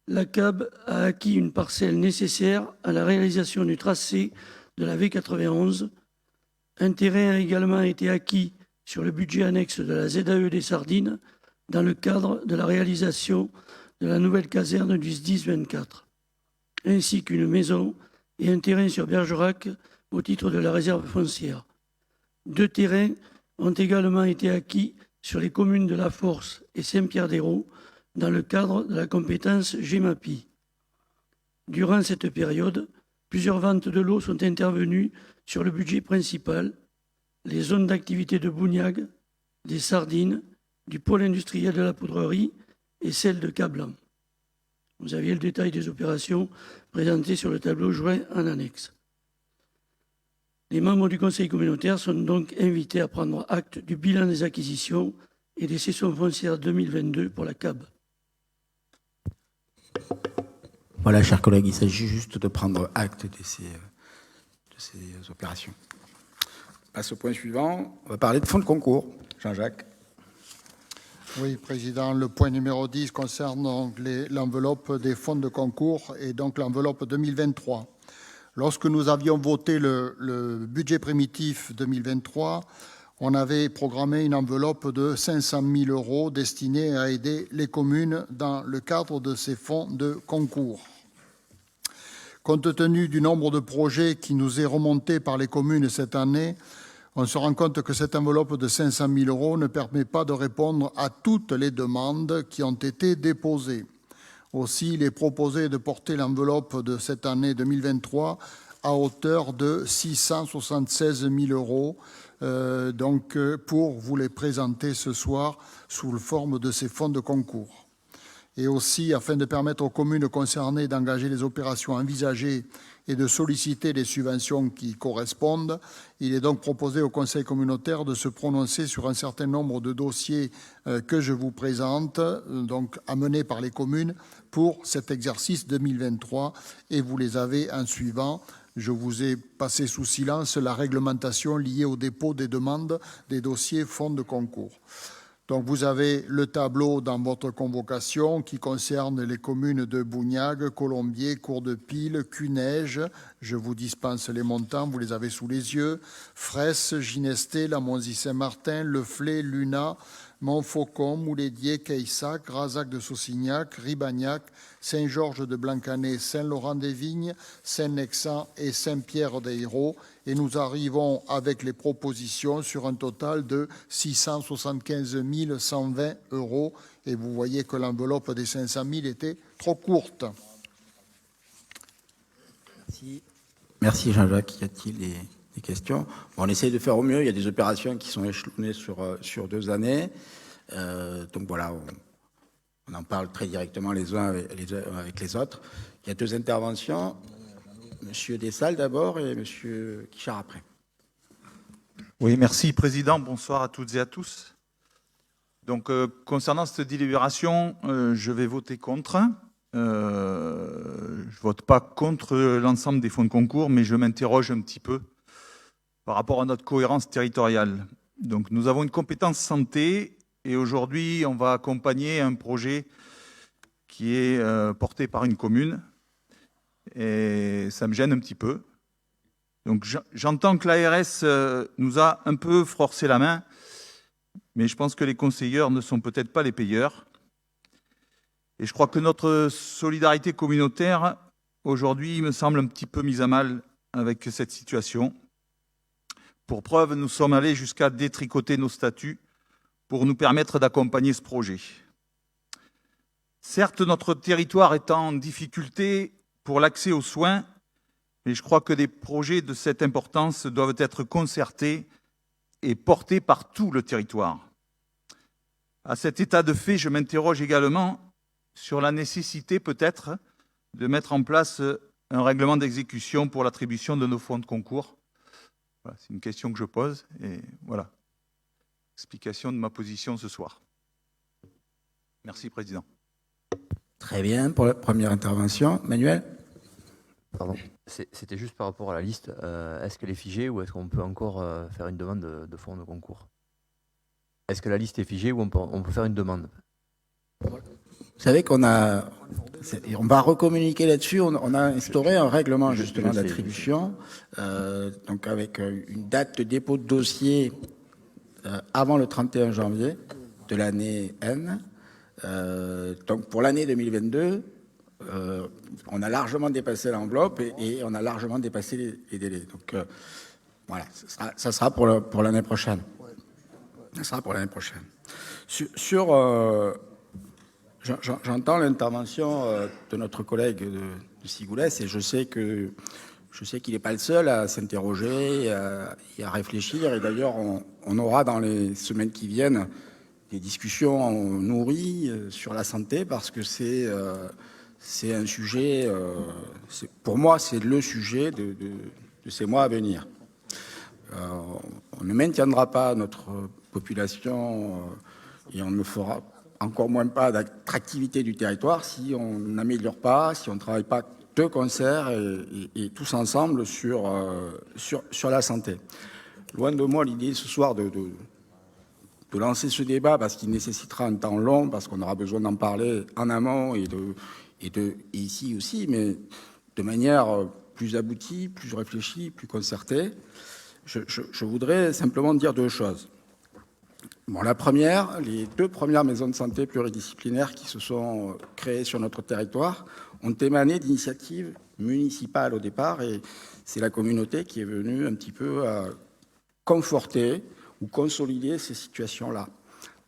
la CAB a acquis une parcelle nécessaire à la réalisation du tracé de la V91. Un terrain a également été acquis sur le budget annexe de la ZAE des Sardines dans le cadre de la réalisation de la nouvelle caserne du SDIS 24, ainsi qu'une maison et un terrain sur Bergerac au titre de la réserve foncière. 2 terrains ont également été acquis sur les communes de La Force et Saint-Pierre-d'Hérault dans le cadre de la compétence GEMAPI. Durant cette période, plusieurs ventes de lots sont intervenues sur le budget principal, les zones d'activité de Bougnac, des Sardines, du pôle industriel de la poudrerie et celle de Cablan. Vous aviez le détail des opérations présentées sur le tableau joint en annexe. Les membres du Conseil communautaire sont donc invités à prendre acte du bilan des acquisitions et des cessions foncières 2022 pour la CAB. Voilà, chers collègues, il s'agit juste de prendre acte de ces opérations. On passe au point suivant. On va parler de fonds de concours. Jean-Jacques. Oui, Président, le point numéro 10 concerne donc l'enveloppe des fonds de concours et donc l'enveloppe 2023. Lorsque nous avions voté le budget primitif 2023, on avait programmé une enveloppe de 500 000 € destinée à aider les communes dans le cadre de ces fonds de concours. Compte tenu du nombre de projets qui nous est remonté par les communes cette année, on se rend compte que cette enveloppe de 500 000 € ne permet pas de répondre à toutes les demandes qui ont été déposées. Aussi, il est proposé de porter l'enveloppe de cette année 2023 à hauteur de 676 000 €, donc pour vous les présenter ce soir sous la forme de ces fonds de concours. Et aussi, afin de permettre aux communes concernées d'engager les opérations envisagées et de solliciter les subventions qui correspondent, il est donc proposé au Conseil communautaire de se prononcer sur un certain nombre de dossiers que je vous présente, donc amenés par les communes pour cet exercice 2023, et vous les avez en suivant. Je vous ai passé sous silence la réglementation liée au dépôt des demandes des dossiers fonds de concours. Donc vous avez le tableau dans votre convocation qui concerne les communes de Bougnac, Colombier, Cour-de-Pile, Cunège. Je vous dispense les montants, vous les avez sous les yeux. Fresse, Ginesté, La Monzie-Saint-Martin, Le Flé, Luna, Montfaucon, Mouledier, Caissac, Razac de Saucignac, Ribagnac, Saint-Georges de Blancanet, Saint-Laurent-des-Vignes, Saint-Nexan et Saint-Pierre-d'Hérault. Et nous arrivons avec les propositions sur un total de 675 120 €. Et vous voyez que l'enveloppe des 500 000 était trop courte. Merci Jean-Jacques. Y a-t-il des questions? On essaye de faire au mieux. Il y a des opérations qui sont échelonnées sur 2 années. Donc voilà, on en parle très directement les uns avec les autres. Il y a 2 interventions. Monsieur Dessalles d'abord et Monsieur Quichard après. Oui, merci Président. Bonsoir à toutes et à tous. Donc, concernant cette délibération, je vais voter contre. Je ne vote pas contre l'ensemble des fonds de concours, mais je m'interroge un petit peu par rapport à notre cohérence territoriale. Donc, nous avons une compétence santé et aujourd'hui, on va accompagner un projet qui est porté par une commune. Et ça me gêne un petit peu. Donc j'entends que l'ARS nous a un peu forcé la main, mais je pense que les conseilleurs ne sont peut-être pas les payeurs. Et je crois que notre solidarité communautaire, aujourd'hui, me semble un petit peu mise à mal avec cette situation. Pour preuve, nous sommes allés jusqu'à détricoter nos statuts pour nous permettre d'accompagner ce projet. Certes, notre territoire est en difficulté pour l'accès aux soins, mais je crois que des projets de cette importance doivent être concertés et portés par tout le territoire. À cet état de fait, je m'interroge également sur la nécessité peut-être de mettre en place un règlement d'exécution pour l'attribution de nos fonds de concours. Voilà, c'est une question que je pose et voilà. Explication de ma position ce soir. Merci, Président. Très bien, pour la première intervention. Manuel? Pardon, c'était juste par rapport à la liste. Est-ce qu'elle est figée ou est-ce qu'on peut encore faire une demande de fonds de concours? Est-ce que la liste est figée ou on peut faire une demande? Vous savez qu'on a... On va recommuniquer là-dessus. On a instauré un règlement justement d'attribution, donc avec une date de dépôt de dossier avant le 31 janvier de l'année N. Donc pour l'année 2022, on a largement dépassé l'enveloppe et on a largement dépassé les délais. Donc voilà, ça sera pour l'année prochaine. Ça sera pour l'année prochaine. J'entends l'intervention de notre collègue de Cigoulès et je sais qu'il n'est pas le seul à s'interroger et à réfléchir. Et d'ailleurs, on aura dans les semaines qui viennent des discussions nourries sur la santé parce que c'est un sujet, pour moi, c'est le sujet de ces mois à venir. On ne maintiendra pas notre population et on ne fera encore moins pas d'attractivité du territoire si on n'améliore pas, si on ne travaille pas de concert et tous ensemble sur la santé. Loin de moi l'idée ce soir de lancer ce débat parce qu'il nécessitera un temps long, parce qu'on aura besoin d'en parler en amont et ici aussi, mais de manière plus aboutie, plus réfléchie, plus concertée. Je voudrais simplement dire deux choses. Bon, la première, les 2 premières maisons de santé pluridisciplinaires qui se sont créées sur notre territoire ont émané d'initiatives municipales au départ et c'est la communauté qui est venue un petit peu conforter ou consolider ces situations-là.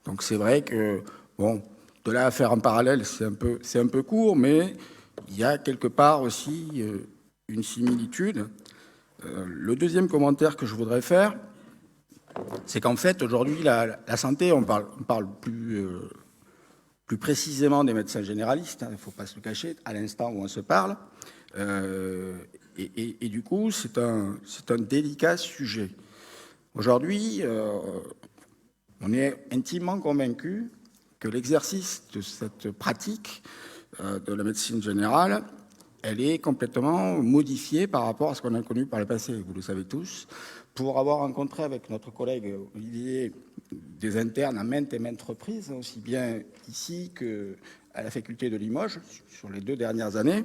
Donc c'est vrai que, bon, de là à faire un parallèle, c'est un peu court, mais il y a quelque part aussi une similitude. Le deuxième commentaire que je voudrais faire, c'est qu'en fait, aujourd'hui, la santé, on parle plus précisément des médecins généralistes, il ne faut pas se le cacher, à l'instant où on se parle. Et du coup, c'est un délicat sujet. Aujourd'hui, on est intimement convaincu que l'exercice de cette pratique de la médecine générale, elle est complètement modifiée par rapport à ce qu'on a connu par le passé, vous le savez tous. Pour avoir rencontré avec notre collègue Olivier des internes à maintes et maintes reprises, aussi bien ici qu'à la faculté de Limoges, sur les 2 dernières années,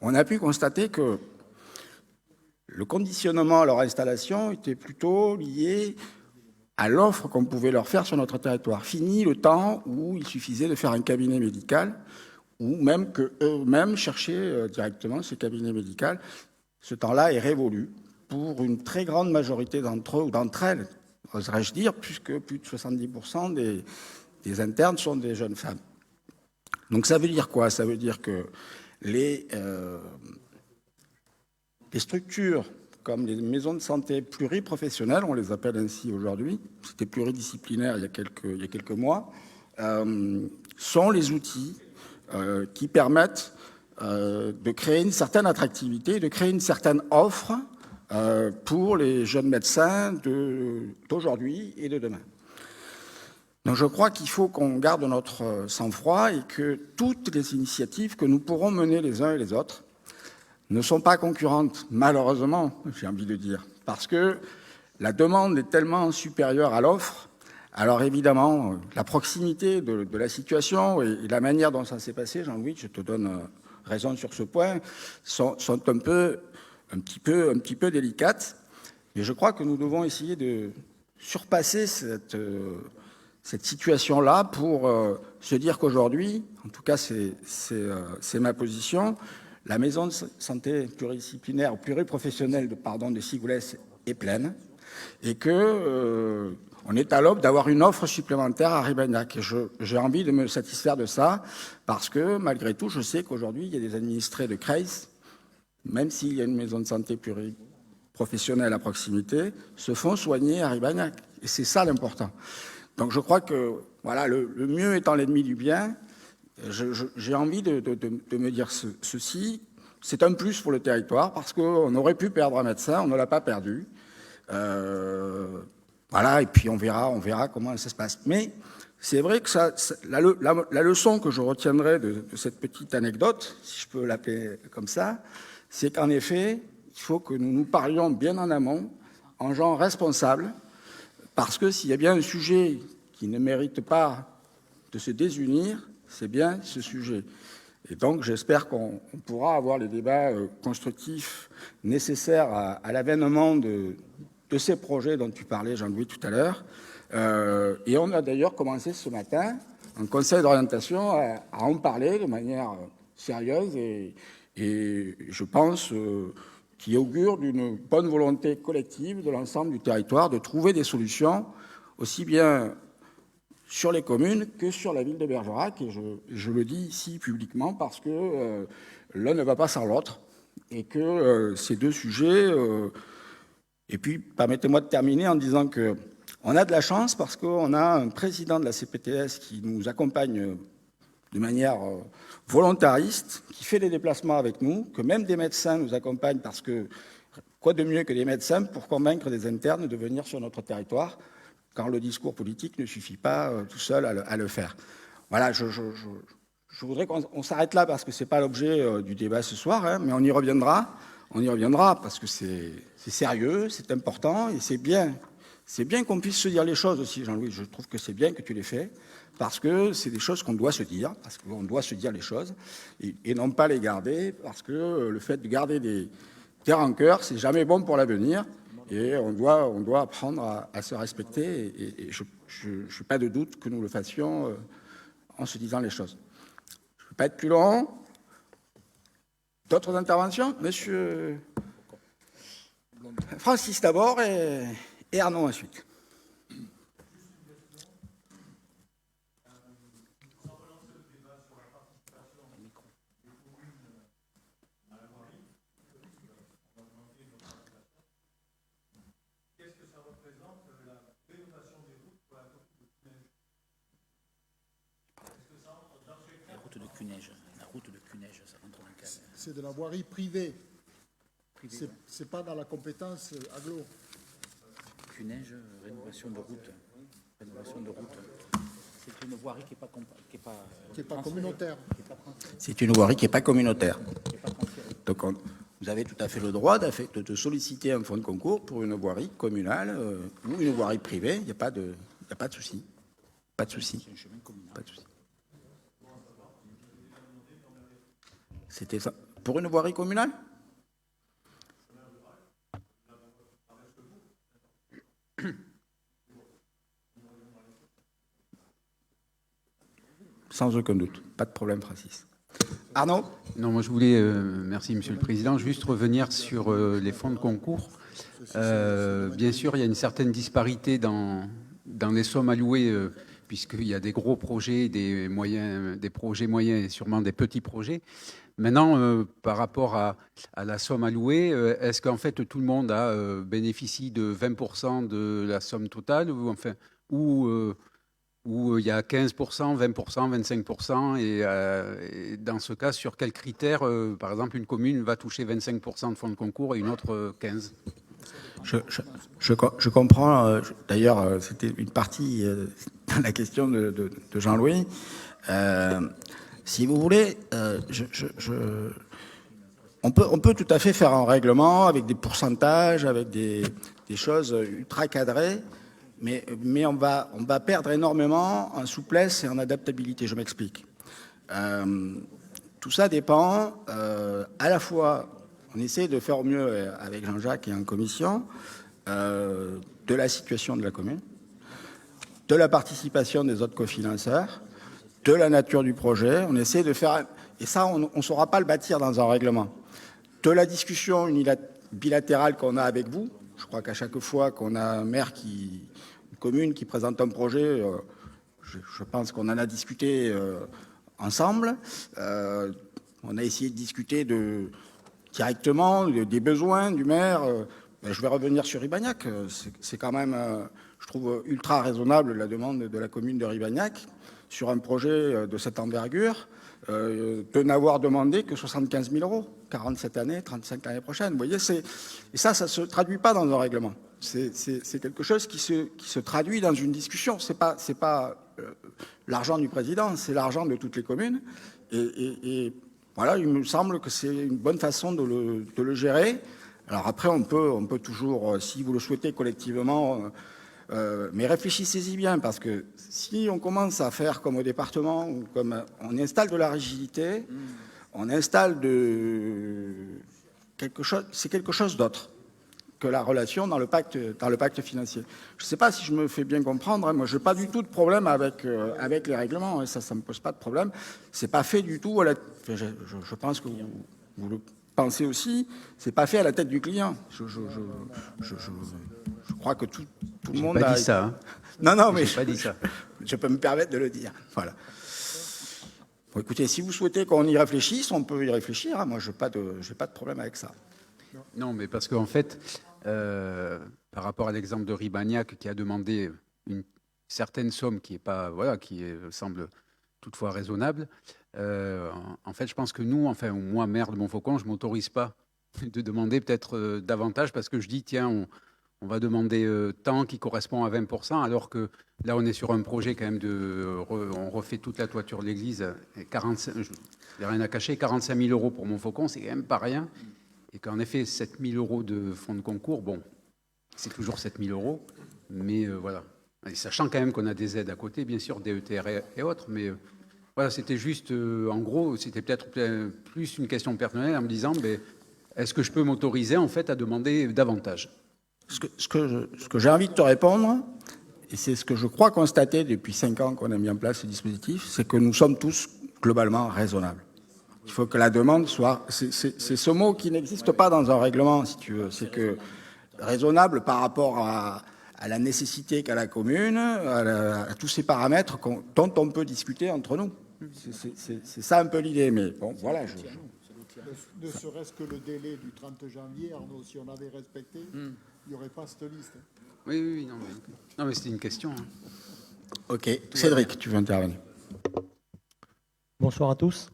on a pu constater que le conditionnement à leur installation était plutôt lié à l'offre qu'on pouvait leur faire sur notre territoire. Fini le temps où il suffisait de faire un cabinet médical ou même qu'eux-mêmes cherchaient directement ce cabinet médical. Ce temps-là est révolu pour une très grande majorité d'entre eux ou d'entre elles, oserais-je dire, puisque plus de 70% des internes sont des jeunes femmes. Donc ça veut dire quoi? Ça veut dire que les structures comme les maisons de santé pluriprofessionnelles, on les appelle ainsi aujourd'hui, c'était pluridisciplinaire il y a quelques mois, sont les outils qui permettent de créer une certaine attractivité, de créer une certaine offre pour les jeunes médecins d'aujourd'hui et de demain. Donc je crois qu'il faut qu'on garde notre sang-froid et que toutes les initiatives que nous pourrons mener les uns et les autres ne sont pas concurrentes, malheureusement, j'ai envie de dire, parce que la demande est tellement supérieure à l'offre. Alors évidemment, la proximité de la situation et la manière dont ça s'est passé, Jean-Louis, je te donne raison sur ce point, sont un petit peu délicates. Mais je crois que nous devons essayer de surpasser cette situation-là pour se dire qu'aujourd'hui, en tout cas c'est ma position, la maison de santé pluridisciplinaire, pluriprofessionnelle de Cigoulès est pleine. et que on est à l'aube d'avoir une offre supplémentaire à Ribagnac. Et j'ai envie de me satisfaire de ça, parce que malgré tout, je sais qu'aujourd'hui, il y a des administrés de Creil, même s'il y a une maison de santé professionnelle à proximité, se font soigner à Ribagnac. Et c'est ça l'important. Donc je crois que voilà, le mieux étant l'ennemi du bien, j'ai envie de me dire ceci. C'est un plus pour le territoire, parce qu'on aurait pu perdre un médecin, on ne l'a pas perdu. Voilà, et puis on verra comment ça se passe. Mais c'est vrai que la leçon que je retiendrai de cette petite anecdote, si je peux l'appeler comme ça, c'est qu'en effet, il faut que nous nous parlions bien en amont, en gens responsables, parce que s'il y a bien un sujet qui ne mérite pas de se désunir, c'est bien ce sujet. Et donc j'espère qu'on pourra avoir les débats constructifs nécessaires à l'avènement de ces projets dont tu parlais, Jean-Louis, tout à l'heure. Et on a d'ailleurs commencé ce matin, en conseil d'orientation, à en parler de manière sérieuse et je pense qui augure d'une bonne volonté collective de l'ensemble du territoire de trouver des solutions, aussi bien sur les communes que sur la ville de Bergerac. Et je le dis ici publiquement parce que l'un ne va pas sans l'autre et que ces deux sujets... Et puis, permettez-moi de terminer en disant qu'on a de la chance parce qu'on a un président de la CPTS qui nous accompagne de manière volontariste, qui fait des déplacements avec nous, que même des médecins nous accompagnent parce que quoi de mieux que des médecins pour convaincre des internes de venir sur notre territoire quand le discours politique ne suffit pas tout seul à le faire. Voilà, je voudrais qu'on s'arrête là parce que ce n'est pas l'objet du débat ce soir, hein, mais on y reviendra. On y reviendra parce que c'est sérieux, c'est important et c'est bien. C'est bien qu'on puisse se dire les choses aussi, Jean-Louis. Je trouve que c'est bien que tu les fais parce que c'est des choses qu'on doit se dire, parce qu'on doit se dire les choses et non pas les garder parce que le fait de garder des rancœurs, c'est jamais bon pour l'avenir et on doit apprendre à se respecter et je n'ai pas de doute que nous le fassions en se disant les choses. Je ne vais pas être plus long. D'autres interventions? Monsieur Francis d'abord et Arnaud ensuite. C'est de la voirie privée. C'est pas dans la compétence agglo. Cuneige, rénovation de route. C'est une voirie qui n'est pas communautaire. C'est une voirie qui n'est pas communautaire. Donc vous avez tout à fait le droit de solliciter un fonds de concours pour une voirie communale ou une voirie privée. Il n'y a pas de souci. Pas de souci. Pas de souci. C'était ça. Pour une voirie communale? Sans aucun doute. Pas de problème, Francis. Arnaud? Non, moi je voulais, merci Monsieur le Président, juste revenir sur les fonds de concours. Bien sûr, il y a une certaine disparité dans les sommes allouées, puisqu'il y a des gros projets, des projets moyens et sûrement des petits projets. Maintenant, par rapport à la somme allouée, est-ce qu'en fait tout le monde bénéficie de 20% de la somme totale ou il y a 15%, 20%, 25% et dans ce cas, sur quels critères, par exemple, une commune va toucher 25% de fonds de concours et une autre 15%? Je comprends. D'ailleurs, c'était une partie dans la question de Jean-Louis. Si vous voulez, on peut tout à fait faire un règlement avec des pourcentages, avec des choses ultra cadrées, mais on va perdre énormément en souplesse et en adaptabilité. Je m'explique. Tout ça dépend à la fois, on essaie de faire au mieux avec Jean-Jacques et en commission, de la situation de la commune, de la participation des autres cofinanceurs, de la nature du projet. On essaie de faire... Et ça, on ne saura pas le bâtir dans un règlement. De la discussion bilatérale qu'on a avec vous, Je crois qu'à chaque fois qu'on a un maire une commune qui présente un projet, je pense qu'on en a discuté ensemble. On a essayé de discuter directement des besoins du maire. Je vais revenir sur Ribagnac. C'est quand même, je trouve, ultra raisonnable la demande de la commune de Ribagnac sur un projet de cette envergure, de n'avoir demandé que 75 000 €, 40 cette année, 35 l'année prochaine. Vous voyez, et ça ne se traduit pas dans un règlement. C'est quelque chose qui se traduit dans une discussion. C'est pas l'argent du président, c'est l'argent de toutes les communes. Et voilà, il me semble que c'est une bonne façon de le gérer. Alors après, on peut toujours, si vous le souhaitez collectivement, mais réfléchissez-y bien, parce que si on commence à faire comme au département, ou comme on installe de la rigidité, on installe c'est quelque chose d'autre que la relation dans le pacte financier. Je ne sais pas si je me fais bien comprendre, hein, moi je n'ai pas du tout de problème avec les règlements, hein, ça ne me pose pas de problème. C'est pas fait du tout, je pense que vous le pensez aussi, c'est pas fait à la tête du client. Je crois que tout le monde a... dit ça. Hein. Non, mais pas dit ça. Je peux me permettre de le dire. Voilà. Bon, écoutez, si vous souhaitez qu'on y réfléchisse, on peut y réfléchir. Hein. Moi, je n'ai pas de problème avec ça. Non, mais parce qu'en fait, par rapport à l'exemple de Ribagnac qui a demandé une certaine somme qui est pas, voilà, semble toutefois raisonnable, en fait, je pense que nous, enfin, moi, maire de Montfaucon, je ne m'autorise pas de demander peut-être davantage parce que je dis, tiens, on va demander tant qui correspond à 20%, alors que là, on est sur un projet quand même on refait toute la toiture de l'église, et 45, il n'y a rien à cacher, 45 000 € pour Montfaucon, c'est quand même pas rien. Et qu'en effet, 7 000 € de fonds de concours, bon, c'est toujours 7 000 €, mais voilà. Et sachant quand même qu'on a des aides à côté, bien sûr, DETR et autres, mais voilà, c'était juste, en gros, c'était peut-être plus une question personnelle en me disant, mais est-ce que je peux m'autoriser en fait à demander davantage ? Ce que j'ai envie de te répondre, et c'est ce que je crois constater depuis 5 ans qu'on a mis en place ce dispositif, c'est que nous sommes tous globalement raisonnables. Il faut que la demande soit... C'est ce mot qui n'existe pas dans un règlement, si tu veux. C'est que raisonnable par rapport à la nécessité qu'a la commune, à tous ces paramètres dont on peut discuter entre nous. C'est ça un peu l'idée, mais bon, voilà. Ne serait-ce que le délai du 30 janvier, Arnaud, si on avait respecté, il n'y aurait pas cette liste. Oui, non, mais c'était une question. Hein. Ok, Cédric, tu veux intervenir. Bonsoir à tous.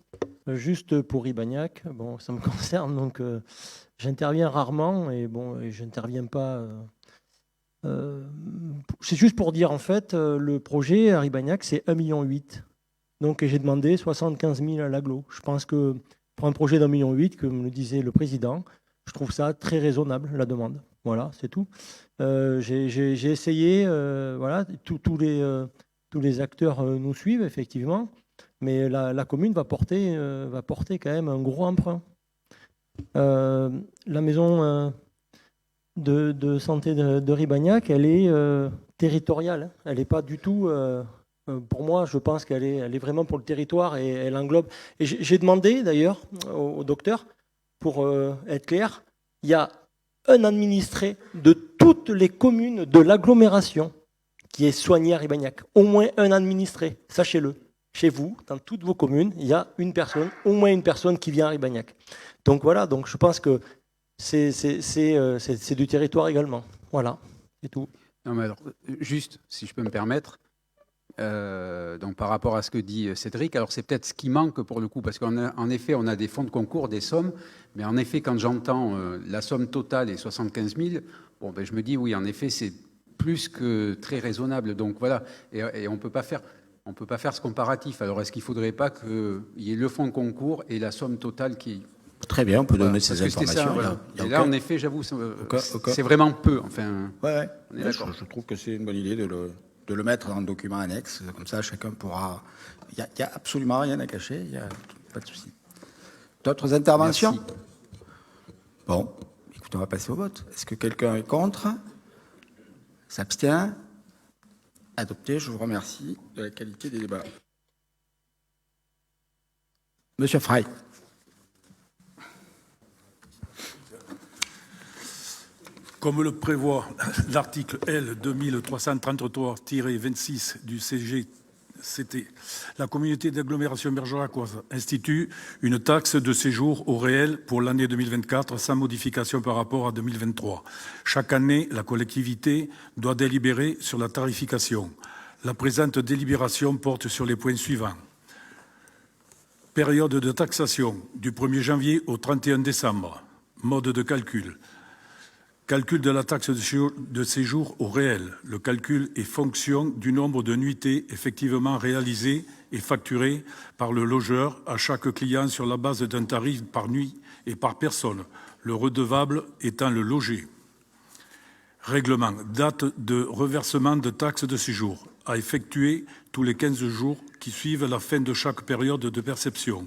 Juste pour Ribagnac, bon, ça me concerne, donc j'interviens rarement et bon, je n'interviens pas. C'est juste pour dire en fait, le projet à Ribagnac, c'est 1,8 million. Donc j'ai demandé 75 000 à l'agglo. Je pense que pour un projet d'1,8 million, comme le disait le président, je trouve ça très raisonnable, la demande. Voilà, c'est tout. J'ai essayé, voilà, tous les acteurs nous suivent, effectivement, mais la commune va porter quand même un gros emprunt. La maison de santé de Ribagnac, elle est territoriale. Elle n'est pas du tout... pour moi, je pense qu'elle est vraiment pour le territoire et elle englobe... Et j'ai demandé, d'ailleurs, au docteur, pour être clair, il y a un administré de toutes les communes de l'agglomération qui est soigné à Ribagnac. Au moins un administré, sachez-le. Chez vous, dans toutes vos communes, il y a une personne, au moins une personne qui vient à Ribagnac. Donc voilà, donc je pense que c'est du territoire également. Voilà, c'est tout. Non, mais alors, juste, si je peux me permettre, donc par rapport à ce que dit Cédric, alors c'est peut-être ce qui manque pour le coup, parce qu'en effet, on a des fonds de concours, des sommes, mais en effet, quand j'entends la somme totale est 75 000, bon, ben, je me dis, oui, en effet, c'est plus que très raisonnable. Donc voilà, et on ne peut pas faire ce comparatif. Alors, est-ce qu'il ne faudrait pas qu'il y ait le fonds de concours et la somme totale qui... Très bien, on peut donner ces informations. Ça, voilà. Et là, en effet, j'avoue, c'est vraiment peu. Enfin, ouais. On est d'accord. Je trouve que c'est une bonne idée de le mettre dans le document annexe. Comme ça, chacun pourra... Il n'y a absolument rien à cacher, il n'y a pas de souci. D'autres interventions? Merci. Bon, écoutez, on va passer au vote. Est-ce que quelqu'un est contre? S'abstient? Adopté, je vous remercie de la qualité des débats. Monsieur Frey. Comme le prévoit l'article L. 2333-26 du CGCT, la communauté d'agglomération bergeracoise institue une taxe de séjour au réel pour l'année 2024 sans modification par rapport à 2023. Chaque année, la collectivité doit délibérer sur la tarification. La présente délibération porte sur les points suivants. Période de taxation du 1er janvier au 31 décembre. Mode de calcul. Calcul de la taxe de séjour au réel. Le calcul est fonction du nombre de nuitées effectivement réalisées et facturées par le logeur à chaque client sur la base d'un tarif par nuit et par personne, le redevable étant le logé. Règlement. Date de reversement de taxe de séjour à effectuer tous les 15 jours qui suivent la fin de chaque période de perception.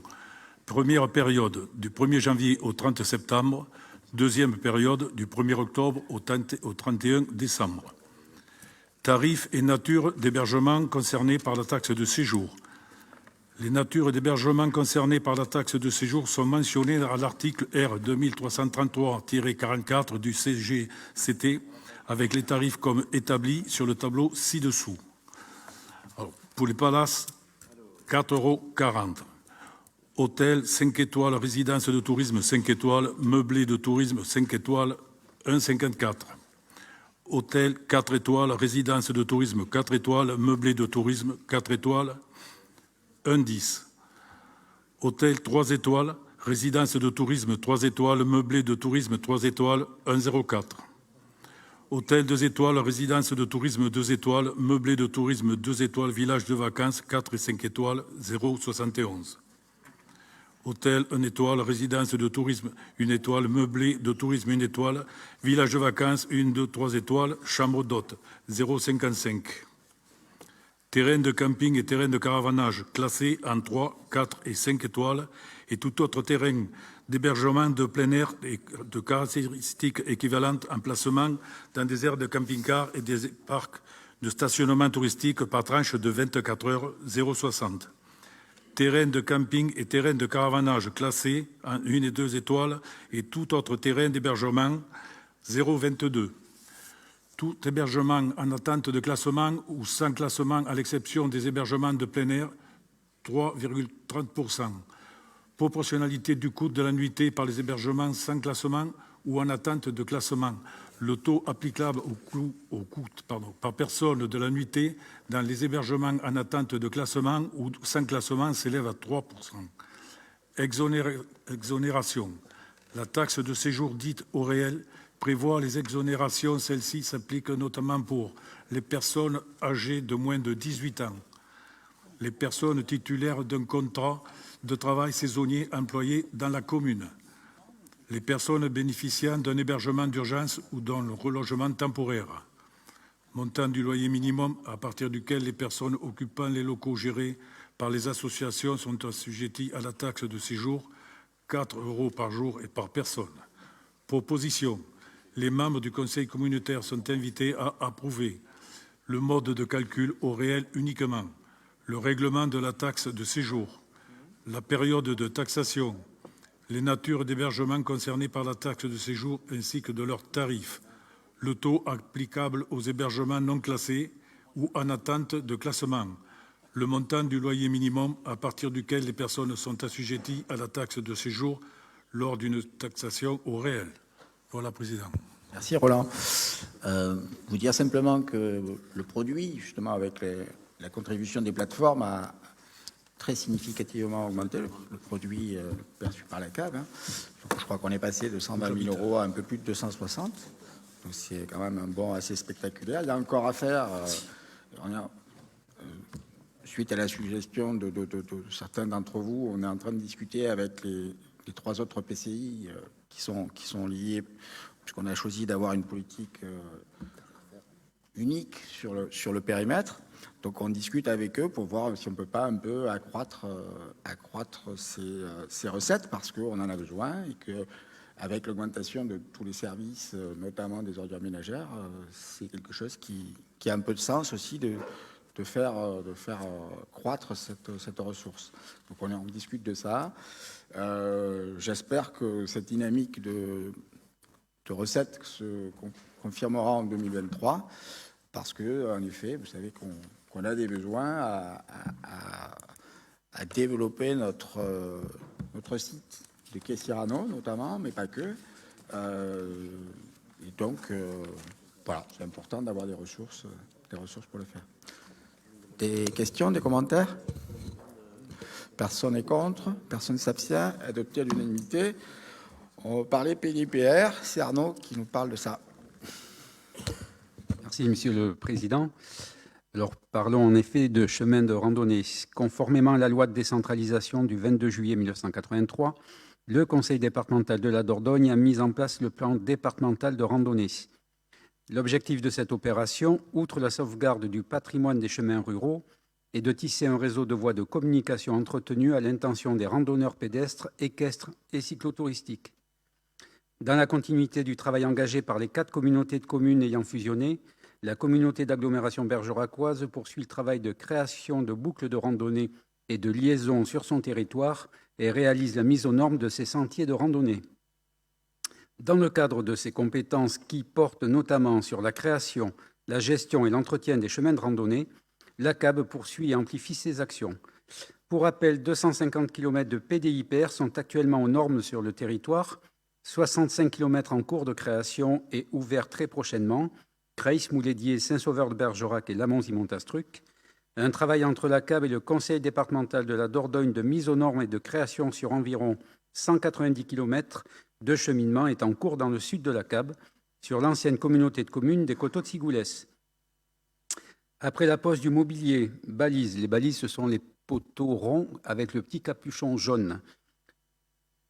Première période du 1er janvier au 30 septembre. Deuxième période du 1er octobre au 31 décembre. Tarifs et nature d'hébergement concernés par la taxe de séjour. Les natures d'hébergement concernées par la taxe de séjour sont mentionnées à l'article R 2333-44 du CGCT avec les tarifs comme établis sur le tableau ci-dessous. Pour les palaces, 4,40 €. Hôtel 5 étoiles, résidence de tourisme 5 étoiles, meublé de tourisme 5 étoiles, 1,54 €. Hôtel 4 étoiles, résidence de tourisme 4 étoiles, meublé de tourisme 4 étoiles, 1,10 €. Hôtel 3 étoiles, résidence de tourisme 3 étoiles, meublé de tourisme 3 étoiles, 1,04 €. Hôtel 2 étoiles, résidence de tourisme 2 étoiles, meublé de tourisme 2 étoiles, village de vacances 4 et 5 étoiles, 0,71 €. Hôtel 1 étoile, résidence de tourisme 1 étoile, meublé de tourisme 1 étoile, village de vacances 1, 2, 3 étoiles, chambre d'hôte 0,55 €. Terrain de camping et terrain de caravanage classés en 3, 4 et 5 étoiles et tout autre terrain d'hébergement de plein air et de caractéristiques équivalentes en placement dans des aires de camping-car et des parcs de stationnement touristique par tranche de 24 heures, 0,60 €. Terrain de camping et terrain de caravanage classés en 1 et 2 étoiles et tout autre terrain d'hébergement 0,22 €. Tout hébergement en attente de classement ou sans classement à l'exception des hébergements de plein air 3,30 %. Proportionnalité du coût de la nuitée par les hébergements sans classement ou en attente de classement. Le taux applicable au coût par personne de la nuitée dans les hébergements en attente de classement ou sans classement s'élève à 3 %. Exonération. La taxe de séjour dite au réel prévoit les exonérations. Celle-ci s'applique notamment pour les personnes âgées de moins de 18 ans, les personnes titulaires d'un contrat de travail saisonnier employé dans la commune, les personnes bénéficiant d'un hébergement d'urgence ou d'un relogement temporaire, montant du loyer minimum à partir duquel les personnes occupant les locaux gérés par les associations sont assujetties à la taxe de séjour, 4 € par jour et par personne. Proposition. Les membres du Conseil communautaire sont invités à approuver le mode de calcul au réel uniquement, le règlement de la taxe de séjour, la période de taxation, les natures d'hébergement concernées par la taxe de séjour ainsi que de leurs tarifs, le taux applicable aux hébergements non classés ou en attente de classement, le montant du loyer minimum à partir duquel les personnes sont assujetties à la taxe de séjour lors d'une taxation au réel. Voilà, Président. Merci, Roland. Vous dire simplement que le produit, justement, avec la contribution des plateformes, a très significativement augmenté, le produit perçu par la CAV. Je crois qu'on est passé de 120 000 € à un peu plus de 260. Donc c'est quand même un bond assez spectaculaire. Il y a encore à faire. Suite à la suggestion de certains d'entre vous, on est en train de discuter avec les 3 autres PCI qui sont liés, puisqu'on a choisi d'avoir une politique unique sur le périmètre. Donc on discute avec eux pour voir si on ne peut pas un peu accroître ces recettes, parce qu'on en a besoin et qu'avec l'augmentation de tous les services, notamment des ordures ménagères, c'est quelque chose qui a un peu de sens aussi de faire croître cette ressource. Donc on discute de ça. J'espère que cette dynamique de recettes se confirmera en 2023, parce que, en effet, vous savez qu'on a des besoins à développer notre site de Quai-Cyrano, notamment, mais pas que. Et donc, voilà, c'est important d'avoir des ressources pour le faire. Des questions, des commentaires? Personne n'est contre, personne ne s'abstient, adopté à l'unanimité. On va parler PDIPR, c'est Arnaud qui nous parle de ça. Merci, Monsieur le Président. Alors, parlons en effet de chemin de randonnée. Conformément à la loi de décentralisation du 22 juillet 1983, le Conseil départemental de la Dordogne a mis en place le plan départemental de randonnée. L'objectif de cette opération, outre la sauvegarde du patrimoine des chemins ruraux, est de tisser un réseau de voies de communication entretenu à l'intention des randonneurs pédestres, équestres et cyclotouristiques. Dans la continuité du travail engagé par les 4 communautés de communes ayant fusionné, la communauté d'agglomération bergeracoise poursuit le travail de création de boucles de randonnée et de liaison sur son territoire et réalise la mise aux normes de ses sentiers de randonnée. Dans le cadre de ses compétences qui portent notamment sur la création, la gestion et l'entretien des chemins de randonnée, la CAB poursuit et amplifie ses actions. Pour rappel, 250 km de PDIPR sont actuellement aux normes sur le territoire, 65 km en cours de création et ouverts très prochainement, Creis, Moulédier, Saint-Sauveur de Bergerac et Lamonzie-Montastruc. Un travail entre la CAB et le Conseil départemental de la Dordogne de mise aux normes et de création sur environ 190 km de cheminement est en cours dans le sud de la CAB, sur l'ancienne communauté de communes des Coteaux de Sigoulès. Après la pose du mobilier, balises. Les balises, ce sont les poteaux ronds avec le petit capuchon jaune.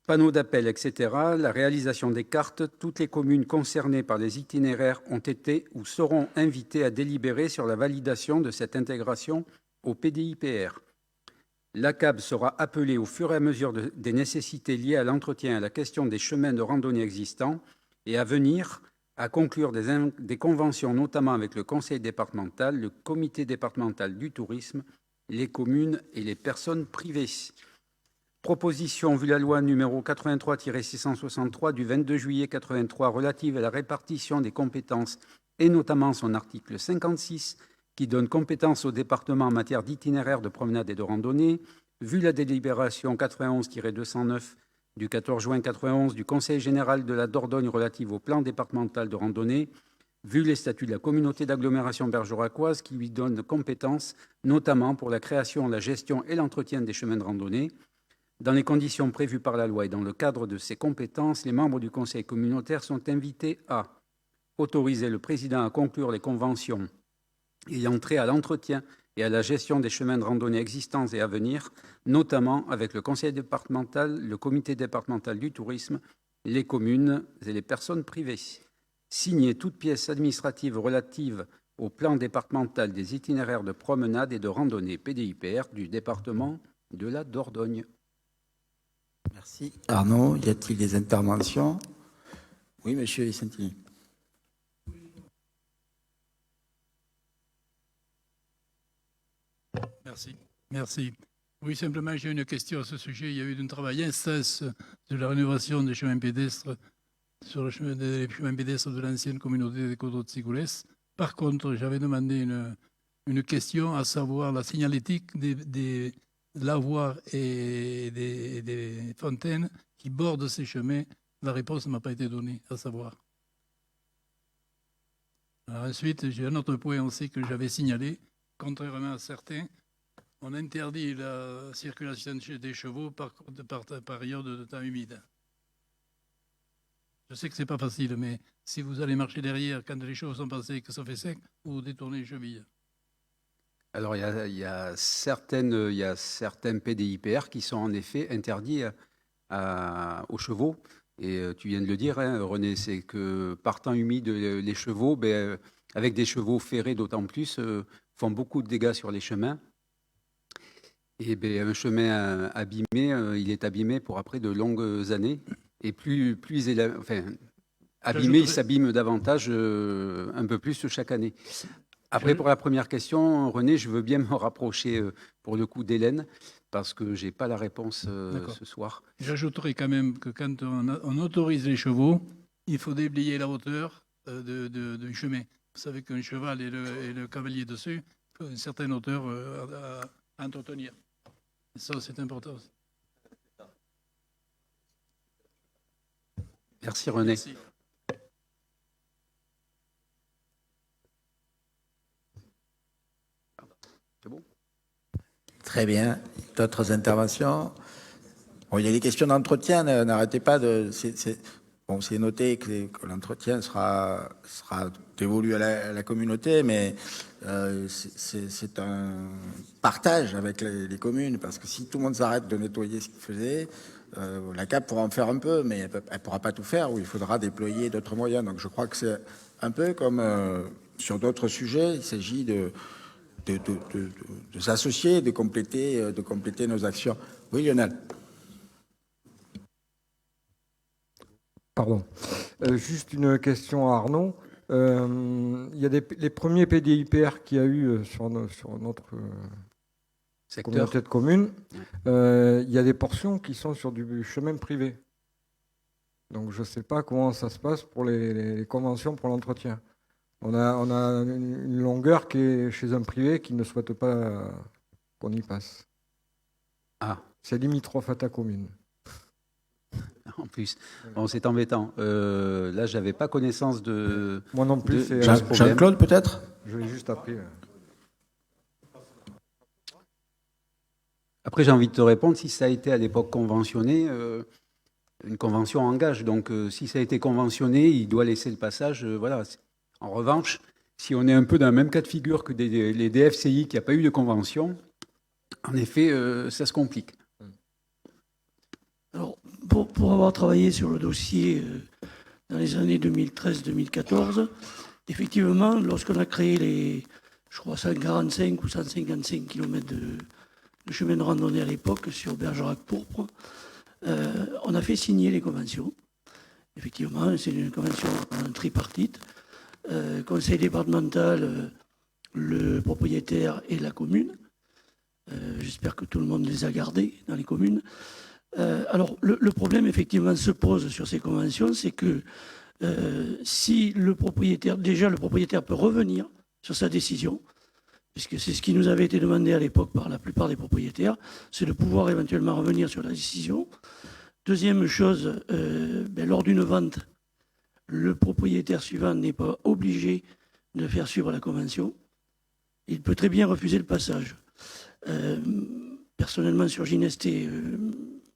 Panneaux d'appel, etc. La réalisation des cartes, toutes les communes concernées par les itinéraires ont été ou seront invitées à délibérer sur la validation de cette intégration au PDIPR. La CAB sera appelée au fur et à mesure des nécessités liées à l'entretien et à la question des chemins de randonnée existants et à venir à conclure des conventions, notamment avec le conseil départemental, le comité départemental du tourisme, les communes et les personnes privées. Proposition, vu la loi numéro 83-663 du 22 juillet 83 relative à la répartition des compétences et notamment son article 56 qui donne compétence au département en matière d'itinéraire de promenade et de randonnée, vu la délibération 91-209 du 14 juin 91 du Conseil général de la Dordogne relative au plan départemental de randonnée, vu les statuts de la communauté d'agglomération bergeracoise qui lui donne compétence notamment pour la création, la gestion et l'entretien des chemins de randonnée. Dans les conditions prévues par la loi et dans le cadre de ces compétences, les membres du conseil communautaire sont invités à autoriser le président à conclure les conventions ayant trait à l'entretien et à la gestion des chemins de randonnée existants et à venir, notamment avec le conseil départemental, le comité départemental du tourisme, les communes et les personnes privées. Signer toute pièce administrative relative au plan départemental des itinéraires de promenade et de randonnée PDIPR du département de la Dordogne. Merci. Arnaud, y a-t-il des interventions? Oui, monsieur Vicentini. Merci. Oui, simplement, j'ai une question à ce sujet. Il y a eu un travail intense de la rénovation des chemins pédestres sur les chemins pédestres de l'ancienne communauté des Coteaux de Sigoulès. Par contre, j'avais demandé une question, à savoir la signalétique des lavoirs et des fontaines qui bordent ces chemins. La réponse ne m'a pas été donnée, à savoir. Alors ensuite, j'ai un autre point aussi que j'avais signalé. Contrairement à certains, on interdit la circulation des chevaux par période de temps humide. Je sais que ce n'est pas facile, mais si vous allez marcher derrière quand les chevaux sont passés et que ça fait sec, vous détournez les chevilles. Alors, il y a certains PDIPR qui sont en effet interdits aux chevaux. Et tu viens de le dire, hein, René, c'est que par temps humide, les chevaux, avec des chevaux ferrés d'autant plus, font beaucoup de dégâts sur les chemins. Et un chemin abîmé, il est abîmé pour après de longues années. Et plus abîmé, il s'abîme davantage, un peu plus chaque année. Après, pour la première question, René, je veux bien me rapprocher pour le coup d'Hélène, parce que je n'ai pas la réponse ce soir. J'ajouterai quand même que quand on autorise les chevaux, il faut déblayer la hauteur du chemin. Vous savez qu'un cheval et le cavalier dessus, il faut une certaine hauteur à entretenir. Et ça, c'est important aussi. Merci René. Merci. C'est bon? Très bien. D'autres interventions? Bon, il y a des questions d'entretien, n'arrêtez pas de... Bon, c'est noté que l'entretien sera dévolu à la communauté, mais c'est un partage avec les communes, parce que si tout le monde s'arrête de nettoyer ce qu'il faisait, la CAP pourra en faire un peu, mais elle ne pourra pas tout faire, ou il faudra déployer d'autres moyens. Donc je crois que c'est un peu comme sur d'autres sujets, il s'agit de s'associer, de compléter nos actions. Oui, Lionel. Pardon. Juste une question à Arnaud. Il y a les premiers PDIPR qu'il y a eu sur notre communauté de communes. Il y a des portions qui sont sur du chemin privé. Donc je ne sais pas comment ça se passe pour les conventions pour l'entretien. On a une longueur qui est chez un privé qui ne souhaite pas qu'on y passe. Ah. C'est limitrophe à ta commune. En plus, bon, c'est embêtant. Là, j'avais pas connaissance de. Moi non plus. Jean-Claude, peut-être. Je l'ai juste appris. Après, j'ai envie de te répondre, si ça a été à l'époque conventionné, une convention engage. Donc, si ça a été conventionné, il doit laisser le passage. Voilà. En revanche, si on est un peu dans le même cas de figure que les DFCI qui n'a pas eu de convention, en effet, ça se complique. Alors, pour avoir travaillé sur le dossier dans les années 2013-2014, effectivement, lorsqu'on a créé les, je crois, 145 ou 155 km de chemin de randonnée à l'époque sur Bergerac-Pourpre, on a fait signer les conventions. Effectivement, c'est une convention tripartite. Conseil départemental, le propriétaire et la commune. J'espère que tout le monde les a gardés dans les communes. Alors, le problème, effectivement, se pose sur ces conventions, c'est que si le propriétaire peut revenir sur sa décision, puisque c'est ce qui nous avait été demandé à l'époque par la plupart des propriétaires, c'est de pouvoir éventuellement revenir sur la décision. Deuxième chose, lors d'une vente, le propriétaire suivant n'est pas obligé de faire suivre la convention. Il peut très bien refuser le passage. Personnellement, sur Ginesté,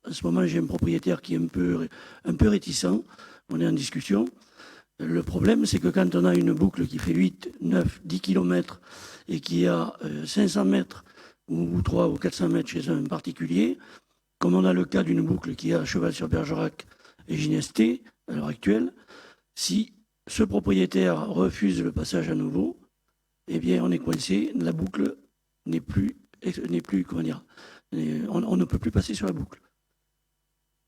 en ce moment, j'ai un propriétaire qui est un peu réticent. On est en discussion. Le problème, c'est que quand on a une boucle qui fait 8, 9, 10 km et qui a 500 mètres ou 300 ou 400 mètres chez un particulier, comme on a le cas d'une boucle qui est à cheval sur Bergerac et Ginesté, à l'heure actuelle, si ce propriétaire refuse le passage à nouveau, eh bien, on est coincé. La boucle n'est plus, comment dire, on ne peut plus passer sur la boucle.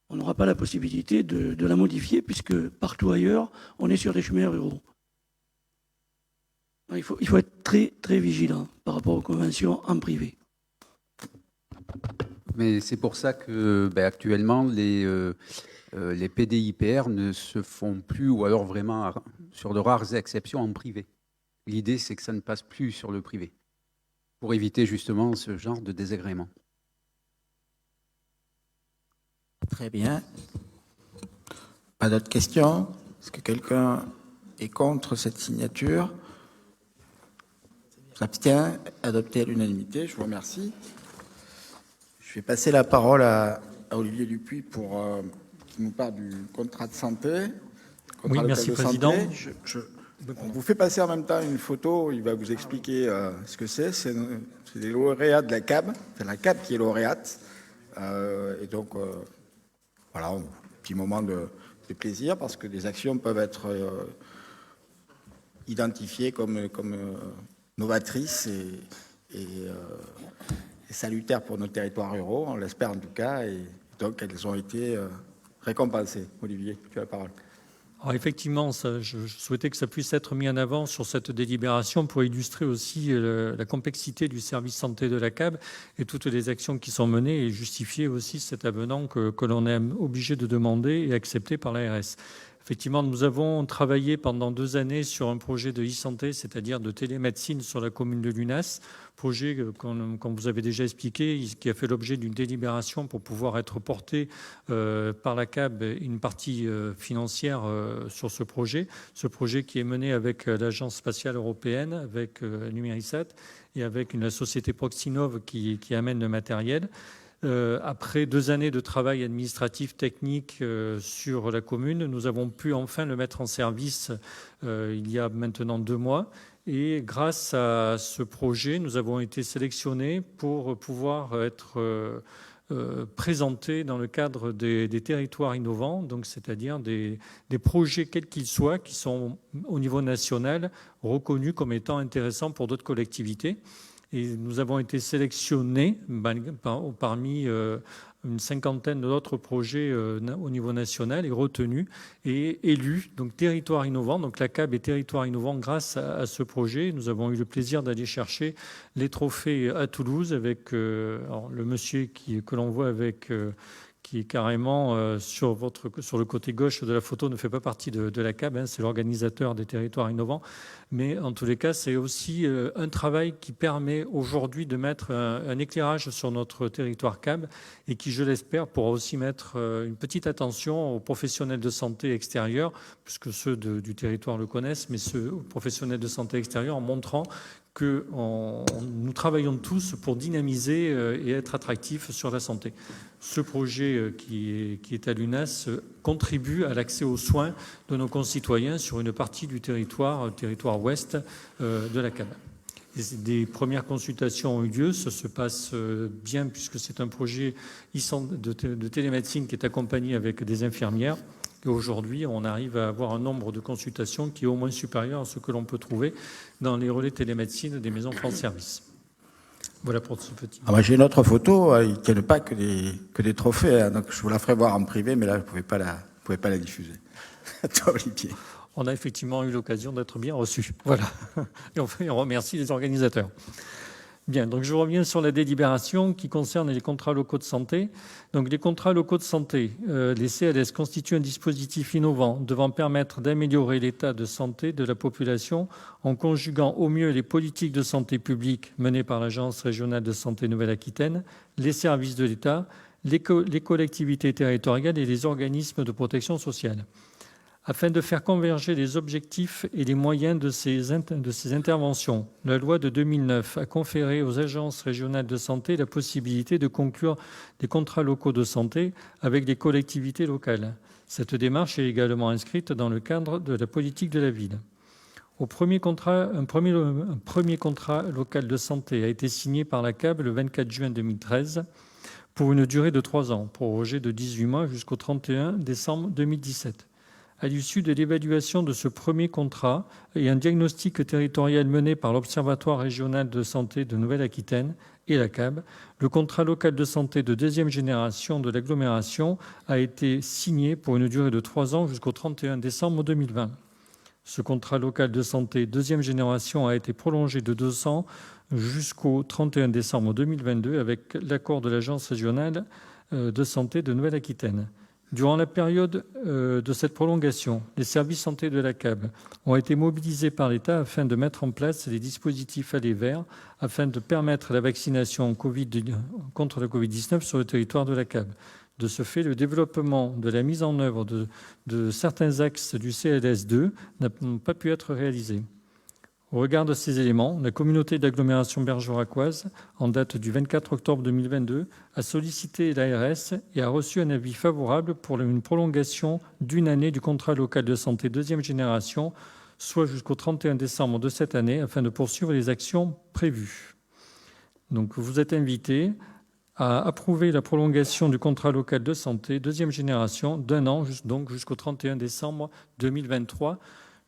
On n'aura pas la possibilité de la modifier puisque partout ailleurs, on est sur des chemins ruraux. Il faut être très, très vigilant par rapport aux conventions en privé. Mais c'est pour ça que actuellement, les PDIPR ne se font plus, ou alors vraiment sur de rares exceptions, en privé. L'idée, c'est que ça ne passe plus sur le privé, pour éviter justement ce genre de désagrément. Très bien. Pas d'autres questions? Est-ce que quelqu'un est contre cette signature? S'abstient? Adopté à l'unanimité. Je vous remercie. Je vais passer la parole à Olivier Dupuis pour qui nous parle du contrat de santé. Oui, merci Président. On vous fait passer en même temps une photo. Il va vous expliquer ce que c'est. C'est des lauréats de la CAB. C'est la CAB qui est lauréate. Et donc... voilà, un petit moment de plaisir parce que des actions peuvent être identifiées comme novatrices et salutaires pour nos territoires ruraux, on l'espère en tout cas, et donc elles ont été récompensées. Olivier, tu as la parole. Alors effectivement, je souhaitais que ça puisse être mis en avant sur cette délibération pour illustrer aussi la complexité du service santé de la CAB et toutes les actions qui sont menées et justifier aussi cet avenant que l'on est obligé de demander et accepter par l'ARS. Effectivement, nous avons travaillé pendant 2 années sur un projet de e-santé, c'est-à-dire de télémédecine sur la commune de Lunas, projet, comme vous avez déjà expliqué, qui a fait l'objet d'une délibération pour pouvoir être porté par la CAB une partie financière sur ce projet qui est mené avec l'Agence spatiale européenne, avec Numérisat et avec la société Proxinov qui amène le matériel. Après 2 années de travail administratif technique sur la commune, nous avons pu enfin le mettre en service il y a maintenant 2 mois. Et grâce à ce projet, nous avons été sélectionnés pour pouvoir être présentés dans le cadre des territoires innovants, donc c'est-à-dire des projets quels qu'ils soient, qui sont au niveau national reconnus comme étant intéressants pour d'autres collectivités. Et nous avons été sélectionnés parmi une cinquantaine d'autres projets au niveau national et retenus et élus. Donc territoire innovant, donc la CAB est territoire innovant grâce à ce projet. Nous avons eu le plaisir d'aller chercher les trophées à Toulouse avec le monsieur que l'on voit avec... qui est carrément sur le côté gauche de la photo, ne fait pas partie de la CAB, c'est l'organisateur des territoires innovants. Mais en tous les cas, c'est aussi un travail qui permet aujourd'hui de mettre un éclairage sur notre territoire CAB et qui, je l'espère, pourra aussi mettre une petite attention aux professionnels de santé extérieurs, puisque ceux du territoire le connaissent, mais ceux aux professionnels de santé extérieurs en montrant que nous travaillons tous pour dynamiser et être attractifs sur la santé. Ce projet qui est à l'UNAS contribue à l'accès aux soins de nos concitoyens sur une partie du territoire ouest de la CAB. Des premières consultations ont eu lieu, ça se passe bien puisque c'est un projet de télémédecine qui est accompagné avec des infirmières. Et aujourd'hui, on arrive à avoir un nombre de consultations qui est au moins supérieur à ce que l'on peut trouver dans les relais télémédecine des maisons France Service. Voilà pour ce petit. Moi, j'ai une autre photo, ils ne tiennent pas que des trophées, hein, donc je vous la ferai voir en privé, mais là, vous ne pouvez pas la diffuser. Toi, Olivier. On a effectivement eu l'occasion d'être bien reçus. Voilà. Et on remercie les organisateurs. Bien, donc je reviens sur la délibération qui concerne les contrats locaux de santé. Donc les contrats locaux de santé, les CLS constituent un dispositif innovant devant permettre d'améliorer l'état de santé de la population en conjuguant au mieux les politiques de santé publique menées par l'Agence régionale de santé Nouvelle-Aquitaine, les services de l'État, les collectivités territoriales et les organismes de protection sociale. Afin de faire converger les objectifs et les moyens de ces interventions, la loi de 2009 a conféré aux agences régionales de santé la possibilité de conclure des contrats locaux de santé avec des collectivités locales. Cette démarche est également inscrite dans le cadre de la politique de la ville. Un premier contrat local de santé a été signé par la CAB le 24 juin 2013 pour une durée de 3 ans, prorogée de 18 mois jusqu'au 31 décembre 2017. À l'issue de l'évaluation de ce premier contrat et un diagnostic territorial mené par l'Observatoire régional de santé de Nouvelle-Aquitaine et la CAB, le contrat local de santé de 2e génération de l'agglomération a été signé pour une durée de 3 ans jusqu'au 31 décembre 2020. Ce contrat local de santé 2e génération a été prolongé de 2 ans jusqu'au 31 décembre 2022 avec l'accord de l'Agence régionale de santé de Nouvelle-Aquitaine. Durant la période de cette prolongation, les services santé de la CAB ont été mobilisés par l'État afin de mettre en place des dispositifs allés vers, afin de permettre la vaccination contre le Covid-19 sur le territoire de la CAB. De ce fait, le développement de la mise en œuvre de certains axes du CLS2 n'a pas pu être réalisé. Au regard de ces éléments, la communauté d'agglomération bergeracoise, en date du 24 octobre 2022, a sollicité l'ARS et a reçu un avis favorable pour une prolongation d'1 année du contrat local de santé 2e génération, soit jusqu'au 31 décembre de cette année, afin de poursuivre les actions prévues. Donc, vous êtes invités à approuver la prolongation du contrat local de santé 2e génération d'1 an, donc jusqu'au 31 décembre 2023.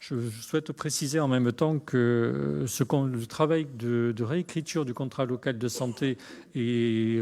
Je souhaite préciser en même temps que le travail de réécriture du contrat local de santé est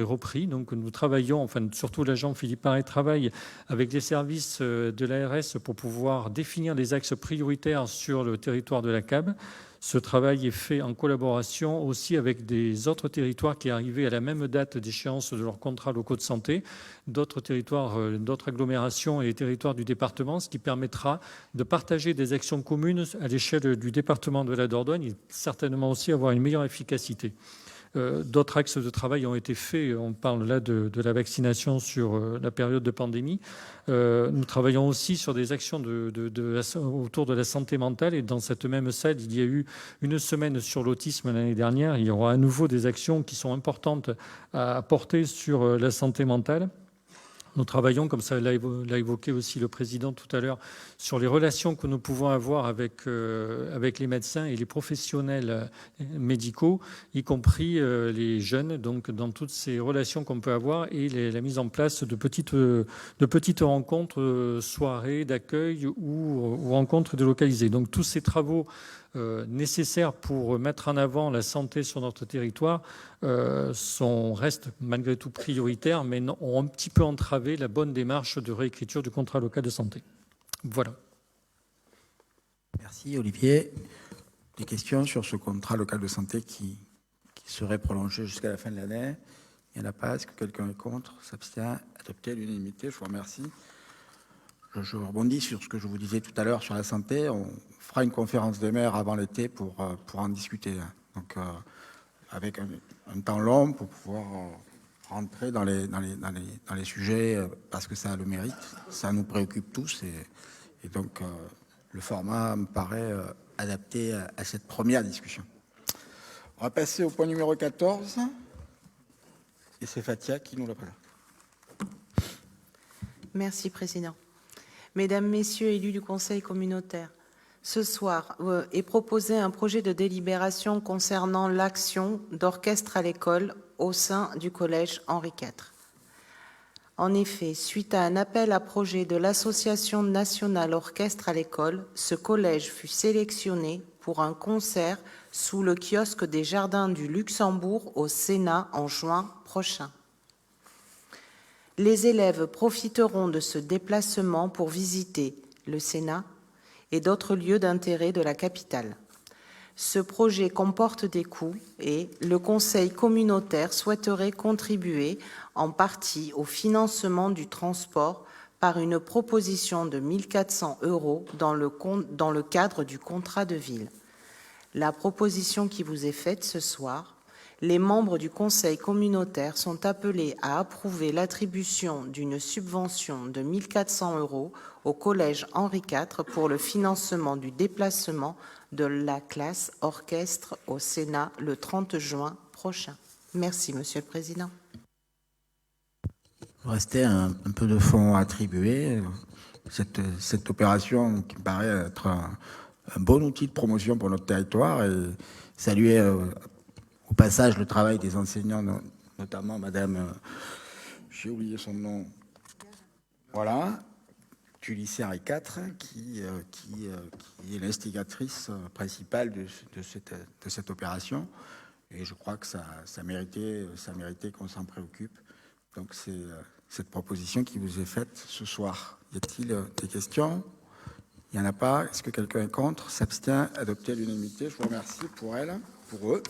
repris. Donc nous travaillons, enfin surtout l'agent Philippe Paré travaille avec les services de l'ARS pour pouvoir définir les axes prioritaires sur le territoire de la CAB. Ce travail est fait en collaboration aussi avec des autres territoires qui arrivaient à la même date d'échéance de leurs contrats locaux de santé, d'autres territoires, d'autres agglomérations et territoires du département, ce qui permettra de partager des actions communes à l'échelle du département de la Dordogne et certainement aussi avoir une meilleure efficacité. D'autres axes de travail ont été faits. On parle là de la vaccination sur la période de pandémie. Nous travaillons aussi sur des actions autour de la santé mentale. Et dans cette même salle, il y a eu une semaine sur l'autisme l'année dernière. Il y aura à nouveau des actions qui sont importantes à porter sur la santé mentale. Nous travaillons, comme ça l'a évoqué aussi le président tout à l'heure, sur les relations que nous pouvons avoir avec les médecins et les professionnels médicaux, y compris les jeunes, donc dans toutes ces relations qu'on peut avoir, et la mise en place de petites rencontres, soirées d'accueil ou rencontres délocalisées. Donc tous ces travaux nécessaires pour mettre en avant la santé sur notre territoire restent malgré tout prioritaires, mais ont un petit peu entravé la bonne démarche de réécriture du contrat local de santé. Voilà. Merci Olivier. Des questions sur ce contrat local de santé qui serait prolongé jusqu'à la fin de l'année? Il n'y en a pas. Est-ce que quelqu'un est contre? S'abstient? Adopté à l'unanimité. Je vous remercie. Je rebondis sur ce que je vous disais tout à l'heure sur la santé. On fera une conférence des maires avant l'été pour en discuter. Donc, avec un temps long pour pouvoir rentrer dans les sujets parce que ça a le mérite. Ça nous préoccupe tous et donc le format me paraît adapté à cette première discussion. On va passer au point numéro 14 et c'est Fatia qui nous le présente. Merci, Président. Mesdames, Messieurs élus du Conseil communautaire, ce soir est proposé un projet de délibération concernant l'action d'orchestre à l'école au sein du collège Henri IV. En effet, suite à un appel à projet de l'Association nationale orchestre à l'école, ce collège fut sélectionné pour un concert sous le kiosque des Jardins du Luxembourg au Sénat en juin prochain. Les élèves profiteront de ce déplacement pour visiter le Sénat et d'autres lieux d'intérêt de la capitale. Ce projet comporte des coûts et le Conseil communautaire souhaiterait contribuer en partie au financement du transport par une proposition de 1 400 € dans le cadre du contrat de ville. La proposition qui vous est faite ce soir, les membres du Conseil communautaire sont appelés à approuver l'attribution d'une subvention de 1 400 € au Collège Henri IV pour le financement du déplacement de la classe orchestre au Sénat le 30 juin prochain. Merci, Monsieur le Président. Il restait un peu de fonds attribués. Cette opération qui me paraît être un bon outil de promotion pour notre territoire et saluer au passage le travail des enseignants, notamment Madame, j'ai oublié son nom, voilà, du lycée Henri IV, qui est l'instigatrice principale de cette opération. Et je crois que ça méritait qu'on s'en préoccupe. Donc c'est cette proposition qui vous est faite ce soir. Y a-t-il des questions? Il n'y en a pas. Est-ce que quelqu'un est contre? S'abstient? Adopté à l'unanimité. Je vous remercie pour eux.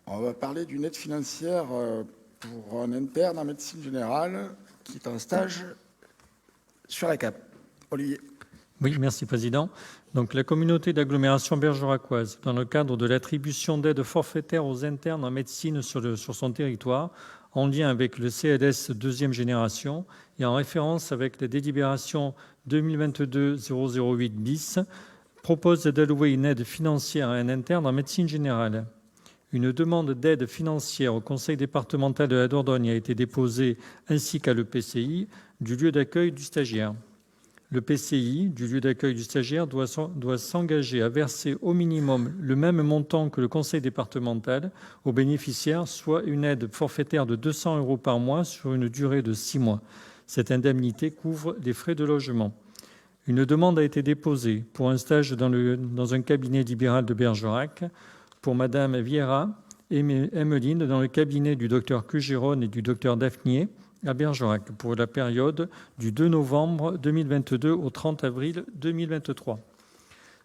On va parler d'une aide financière pour un interne en médecine générale qui est en stage sur la CAP. Olivier. Oui, merci Président. Donc, la communauté d'agglomération bergeracoise, dans le cadre de l'attribution d'aides forfaitaires aux internes en médecine sur son territoire, en lien avec le CLS deuxième génération et en référence avec la délibération 2022-008 bis, propose d'allouer une aide financière à un interne en médecine générale. Une demande d'aide financière au conseil départemental de la Dordogne a été déposée ainsi qu'à l'EPCI du lieu d'accueil du stagiaire. Le PCI du lieu d'accueil du stagiaire doit s'engager à verser au minimum le même montant que le conseil départemental aux bénéficiaires, soit une aide forfaitaire de 200 € par mois sur une durée de 6 mois. Cette indemnité couvre les frais de logement. Une demande a été déposée pour un stage dans un cabinet libéral de Bergerac pour Madame Vieira et Emeline dans le cabinet du docteur Cugeron et du docteur Daphnier à Bergerac pour la période du 2 novembre 2022 au 30 avril 2023.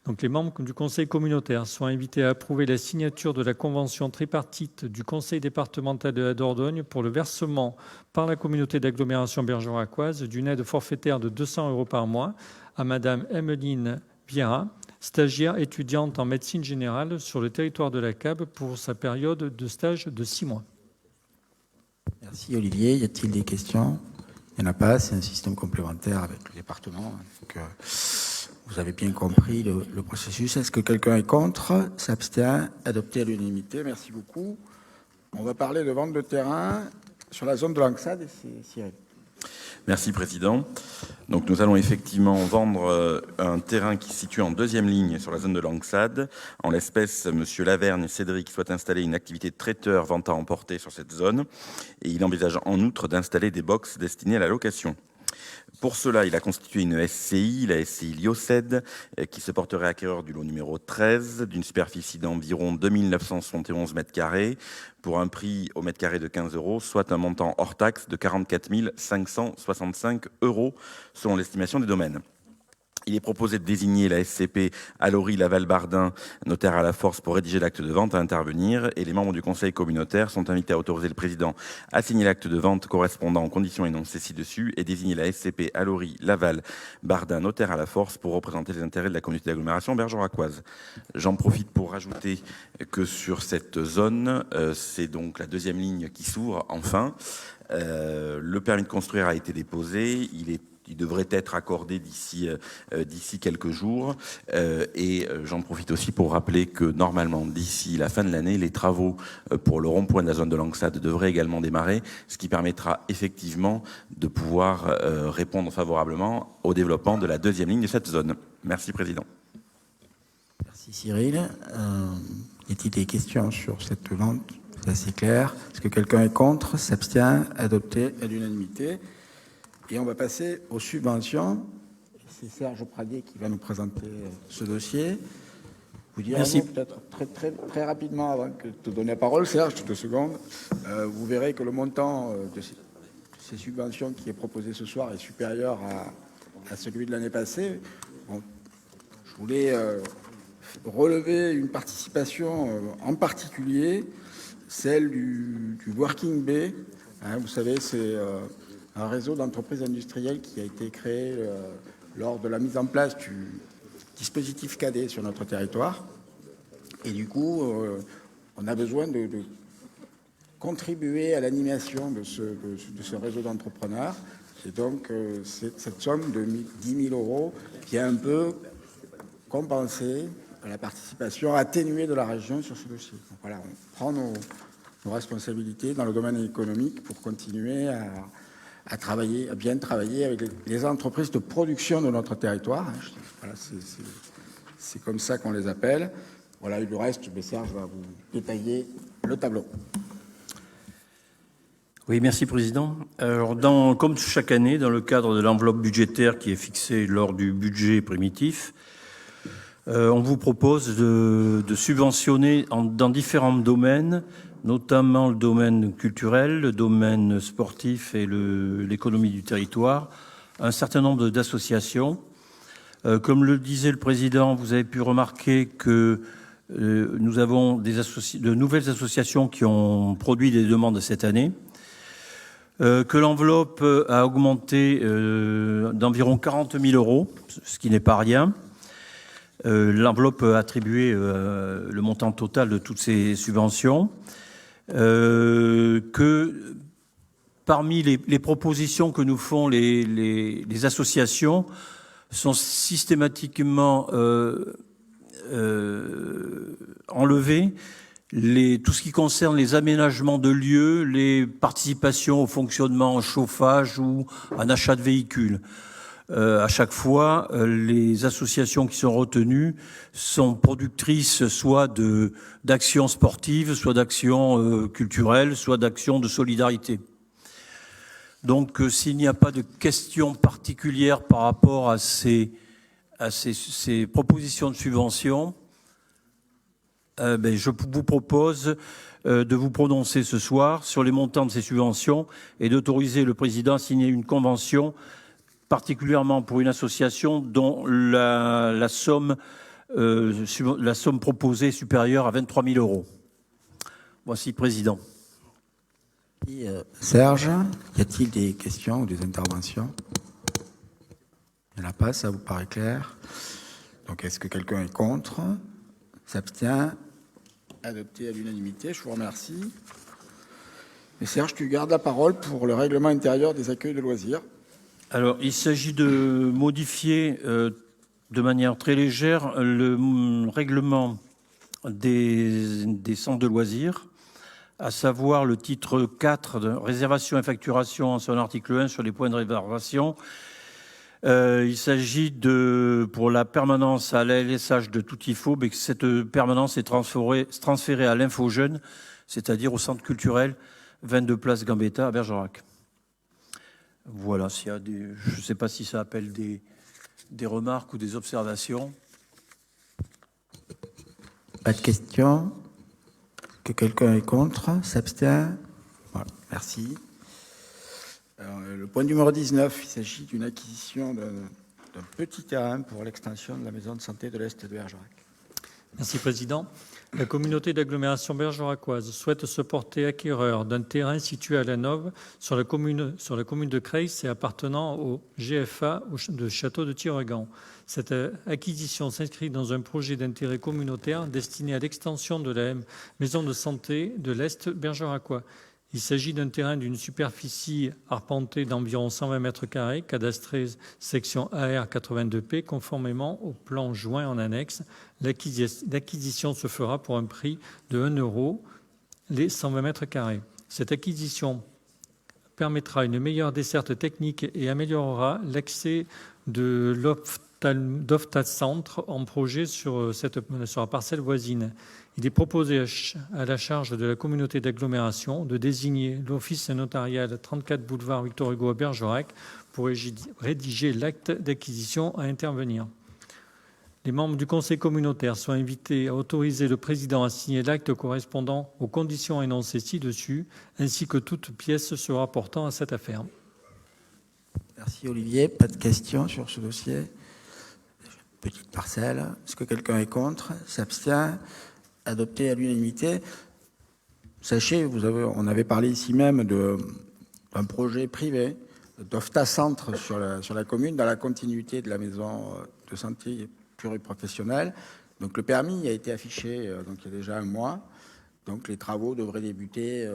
Donc, les membres du conseil communautaire sont invités à approuver la signature de la convention tripartite du conseil départemental de la Dordogne pour le versement par la communauté d'agglomération bergeracoise d'une aide forfaitaire de 200 € par mois à Madame Emeline Vieira, stagiaire étudiante en médecine générale sur le territoire de la CAB pour sa période de stage de 6 mois. Merci Olivier. Y a-t-il des questions? Il n'y en a pas, c'est un système complémentaire avec le département. Donc, vous avez bien compris le processus. Est-ce que quelqu'un est contre? S'abstient? Adopté à l'unanimité. Merci beaucoup. On va parler de vente de terrain sur la zone de l'Anxade. Et c'est Cyril. Merci Président. Donc nous allons effectivement vendre un terrain qui se situe en deuxième ligne sur la zone de l'Anxade. En l'espèce, M. Lavergne Cédric souhaite installer une activité de traiteur vente à emporter sur cette zone et il envisage en outre d'installer des box destinées à la location. Pour cela, il a constitué une SCI, la SCI Liocède, qui se porterait acquéreur du lot numéro 13, d'une superficie d'environ 2971 mètres carrés, pour un prix au mètre carré de 15 €, soit un montant hors taxe de 44 565 €, selon l'estimation des domaines. Il est proposé de désigner la SCP Allory Laval-Bardin, notaire à la force, pour rédiger l'acte de vente à intervenir, et les membres du conseil communautaire sont invités à autoriser le président à signer l'acte de vente correspondant aux conditions énoncées ci-dessus et désigner la SCP Allory Laval-Bardin, notaire à la force, pour représenter les intérêts de la communauté d'agglomération bergeracoise. J'en profite pour rajouter que sur cette zone, c'est donc la deuxième ligne qui s'ouvre enfin. Le permis de construire a été déposé, il devrait être accordé d'ici quelques jours. Et j'en profite aussi pour rappeler que normalement, d'ici la fin de l'année, les travaux pour le rond-point de la zone de l'Anxade devraient également démarrer, ce qui permettra effectivement de pouvoir répondre favorablement au développement de la deuxième ligne de cette zone. Merci Président. Merci Cyril. Y a-t-il des questions sur cette vente? C'est assez clair. Est-ce que quelqu'un est contre? S'abstient? Adopté à l'unanimité. Et on va passer aux subventions. C'est Serge Pradier qui va nous présenter ce dossier. Vous dire peut-être très rapidement, avant de te donner la parole, Serge, 2 secondes. Vous verrez que le montant de ces subventions qui est proposé ce soir est supérieur à celui de l'année passée. Bon, je voulais relever une participation en particulier, celle du Working Bay. Vous savez, c'est un réseau d'entreprises industrielles qui a été créé lors de la mise en place du dispositif cadet sur notre territoire. Et du coup, on a besoin de contribuer à l'animation de ce réseau d'entrepreneurs. Et donc, cette somme de 10 000 € vient un peu compenser la participation atténuée de la région sur ce dossier. Donc, voilà, on prend nos responsabilités dans le domaine économique pour continuer à bien travailler avec les entreprises de production de notre territoire. Voilà, c'est comme ça qu'on les appelle. Voilà, et le reste, Serge va vous détailler le tableau. Oui, merci Président. Alors, comme chaque année, dans le cadre de l'enveloppe budgétaire qui est fixée lors du budget primitif, on vous propose de subventionner dans différents domaines, notamment le domaine culturel, le domaine sportif et l'économie du territoire, un certain nombre d'associations. Comme le disait le Président, vous avez pu remarquer que nous avons de nouvelles associations qui ont produit des demandes cette année, que l'enveloppe a augmenté d'environ 40 000 €, ce qui n'est pas rien. L'enveloppe a attribué le montant total de toutes ces subventions. Que parmi les propositions que nous font les associations sont systématiquement enlevées tout ce qui concerne les aménagements de lieux, les participations au fonctionnement en chauffage ou en achat de véhicules. À chaque fois, les associations qui sont retenues sont productrices soit d'actions sportives, soit d'actions culturelles, soit d'actions de solidarité. Donc, s'il n'y a pas de questions particulières par rapport à ces propositions de subvention, je vous propose de vous prononcer ce soir sur les montants de ces subventions et d'autoriser le Président à signer une convention particulièrement pour une association dont la somme la somme proposée est supérieure à 23 000 euros. Voici, Président. Serge, y a-t-il des questions ou des interventions? Il n'y en a pas, ça vous paraît clair? Donc, est-ce que quelqu'un est contre? S'abstient? Adopté à l'unanimité, je vous remercie. Et Serge, tu gardes la parole pour le règlement intérieur des accueils de loisirs. Alors, il s'agit de modifier de manière très légère le règlement des centres de loisirs, à savoir le titre 4 de réservation et facturation en son article 1 sur les points de réservation. Il s'agit pour la permanence à la LSH de Toutifo, mais que cette permanence est transférée à l'Infojeune, c'est-à-dire au centre culturel 22 place Gambetta à Bergerac. Voilà, s'il y a je ne sais pas si ça appelle des remarques ou des observations. Pas de questions? Que quelqu'un est contre? S'abstient? Voilà, merci. Alors, le point numéro 19, il s'agit d'une acquisition d'un petit terrain pour l'extension de la maison de santé de l'Est de Bergerac. Merci, Président. La communauté d'agglomération bergeracoise souhaite se porter acquéreur d'un terrain situé à La Nove sur la commune de Creil et appartenant au GFA de Château de Tiregan. Cette acquisition s'inscrit dans un projet d'intérêt communautaire destiné à l'extension de la maison de santé de l'Est bergeracois. Il s'agit d'un terrain d'une superficie arpentée d'environ 120 mètres carrés, cadastré section AR 82P, conformément au plan joint en annexe. L'acquisition se fera pour un prix de 1 € les 120 mètres carrés. Cette acquisition permettra une meilleure desserte technique et améliorera l'accès de l'Oftalcentre en projet sur la parcelle voisine. Il est proposé à la charge de la communauté d'agglomération de désigner l'office notarial 34 boulevard Victor Hugo à Bergerac pour rédiger l'acte d'acquisition à intervenir. Les membres du conseil communautaire sont invités à autoriser le président à signer l'acte correspondant aux conditions énoncées ci-dessus, ainsi que toute pièce se rapportant à cette affaire. Merci Olivier. Pas de questions sur ce dossier? Petite parcelle. Est-ce que quelqu'un est contre? S'abstient? Adopté à l'unanimité. Sachez, on avait parlé ici même d'un projet privé d'Oftalcentre sur la commune, dans la continuité de la maison de santé pluriprofessionnelle. Donc le permis a été affiché donc il y a déjà un mois. Donc les travaux devraient débuter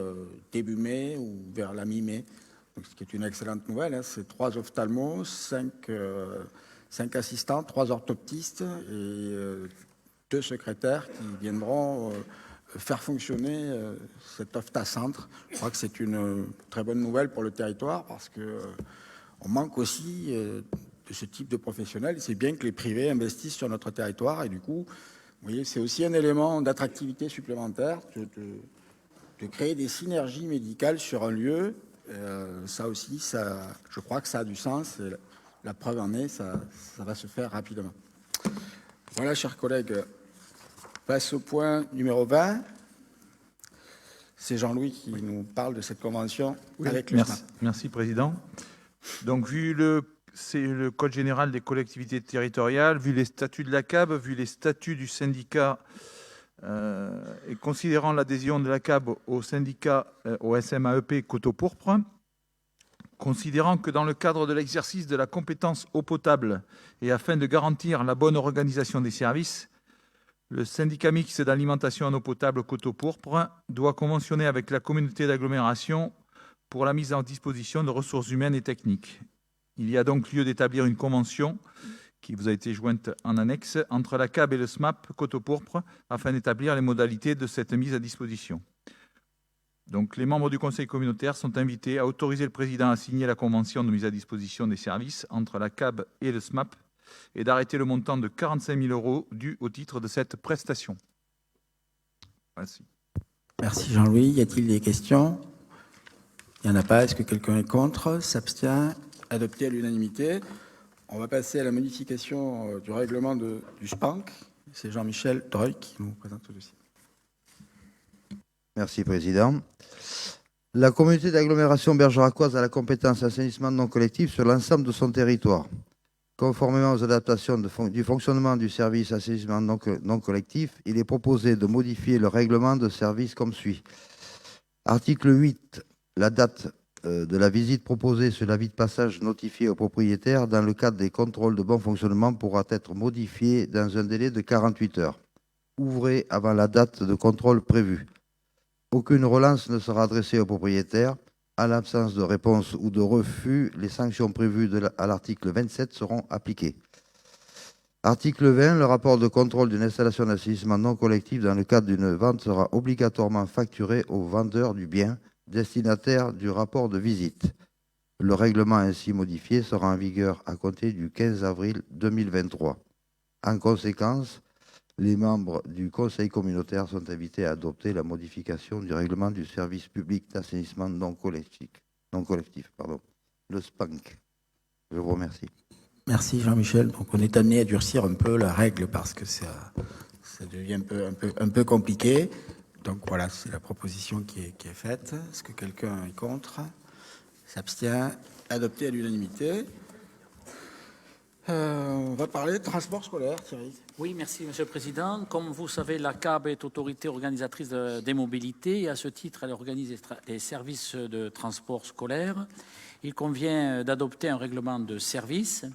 début mai ou vers la mi-mai. Donc, ce qui est une excellente nouvelle, hein, c'est 3 ophtalmos, 5 assistants, 3 orthoptistes et 2 secrétaires qui viendront faire fonctionner cet Oftalcentre. Je crois que c'est une très bonne nouvelle pour le territoire parce qu'on manque aussi de ce type de professionnels. C'est bien que les privés investissent sur notre territoire et du coup, vous voyez, c'est aussi un élément d'attractivité supplémentaire de créer des synergies médicales sur un lieu. Ça aussi, je crois que ça a du sens. Et la preuve en est, ça va se faire rapidement. Voilà, chers collègues, passe au point numéro 20. C'est Jean-Louis qui nous parle de cette convention avec le SNAP. Merci, Président. Donc, c'est le Code général des collectivités territoriales, vu les statuts de la CAB, vu les statuts du syndicat, et considérant l'adhésion de la CAB au syndicat, au SMAEP Coteau Pourpre, considérant que dans le cadre de l'exercice de la compétence eau potable et afin de garantir la bonne organisation des services, le syndicat mixte d'alimentation en eau potable Coteau Pourpre doit conventionner avec la communauté d'agglomération pour la mise en disposition de ressources humaines et techniques. Il y a donc lieu d'établir une convention qui vous a été jointe en annexe entre la CAB et le SMAP Coteau Pourpre afin d'établir les modalités de cette mise à disposition. Donc, les membres du conseil communautaire sont invités à autoriser le président à signer la convention de mise à disposition des services entre la CAB et le SMAP et d'arrêter le montant de 45 000 € dû au titre de cette prestation. Merci. Merci Jean-Louis. Y a-t-il des questions? Il n'y en a pas. Est-ce que quelqu'un est contre? S'abstient? Adopté à l'unanimité. On va passer à la modification du règlement du SPANC. C'est Jean-Michel Dreuil qui nous présente ce dossier. Merci, Président. La communauté d'agglomération bergeracoise a la compétence assainissement non collectif sur l'ensemble de son territoire. Conformément aux adaptations du fonctionnement du service assainissement non collectif, il est proposé de modifier le règlement de service comme suit. Article 8. La date de la visite proposée sur l'avis de passage notifié au propriétaire dans le cadre des contrôles de bon fonctionnement pourra être modifiée dans un délai de 48 heures. Ouvrez avant la date de contrôle prévue. Aucune relance ne sera adressée au propriétaire. À l'absence de réponse ou de refus, les sanctions prévues à l'article 27 seront appliquées. Article 20. Le rapport de contrôle d'une installation d'assainissement non collectif dans le cadre d'une vente sera obligatoirement facturé au vendeur du bien, destinataire du rapport de visite. Le règlement ainsi modifié sera en vigueur à compter du 15 avril 2023. En conséquence, les membres du conseil communautaire sont invités à adopter la modification du règlement du service public d'assainissement non collectif, le SPANC. Je vous remercie. Merci Jean-Michel. Donc on est amené à durcir un peu la règle parce que ça devient un peu compliqué. Donc voilà, c'est la proposition qui est faite. Est-ce que quelqu'un est contre? S'abstient? Adopté à l'unanimité. On va parler de transport scolaire, Thierry. Oui, merci Monsieur le Président. Comme vous savez, la CAB est autorité organisatrice des mobilités et à ce titre, elle organise les services de transport scolaire. Il convient d'adopter un règlement de service.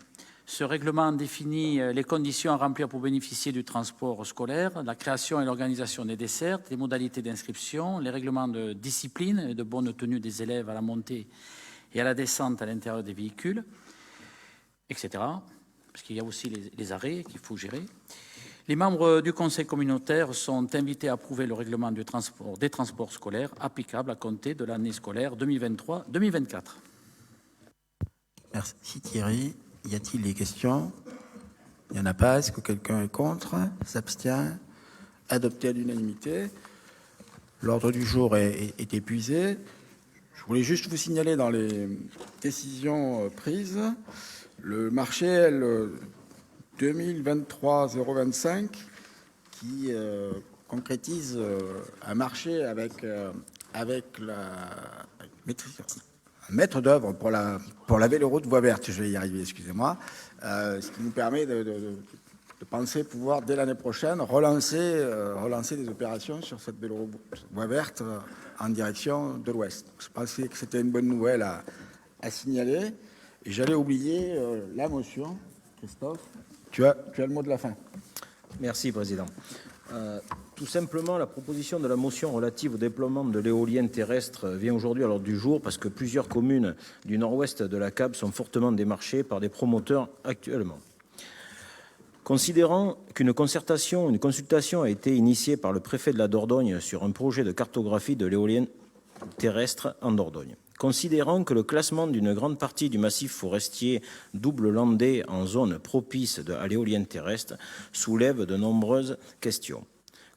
Ce règlement définit les conditions à remplir pour bénéficier du transport scolaire, la création et l'organisation des dessertes, les modalités d'inscription, les règlements de discipline et de bonne tenue des élèves à la montée et à la descente à l'intérieur des véhicules, etc. Parce qu'il y a aussi les arrêts qu'il faut gérer. Les membres du conseil communautaire sont invités à approuver le règlement des transports scolaires applicable à compter de l'année scolaire 2023-2024. Merci Thierry. Y a-t-il des questions? Il n'y en a pas. Est-ce que quelqu'un est contre? S'abstient? Adopté à l'unanimité. L'ordre du jour est épuisé. Je voulais juste vous signaler dans les décisions prises le marché L 2023-025 qui concrétise un marché avec un maître d'œuvre pour la véloroute voie verte, je vais y arriver, excusez-moi, ce qui nous permet de penser pouvoir, dès l'année prochaine, relancer des opérations sur cette véloroute voie verte en direction de l'ouest. Je pensais que c'était une bonne nouvelle à signaler. Et j'allais oublier la motion. Christophe, tu as le mot de la fin. Merci, Président. Tout simplement, la proposition de la motion relative au déploiement de l'éolien terrestre vient aujourd'hui à l'ordre du jour parce que plusieurs communes du nord-ouest de la CAB sont fortement démarchées par des promoteurs actuellement. Considérant qu'une consultation a été initiée par le préfet de la Dordogne sur un projet de cartographie de l'éolien terrestre en Dordogne. Considérant que le classement d'une grande partie du massif forestier double landais en zone propice à l'éolien terrestre soulève de nombreuses questions.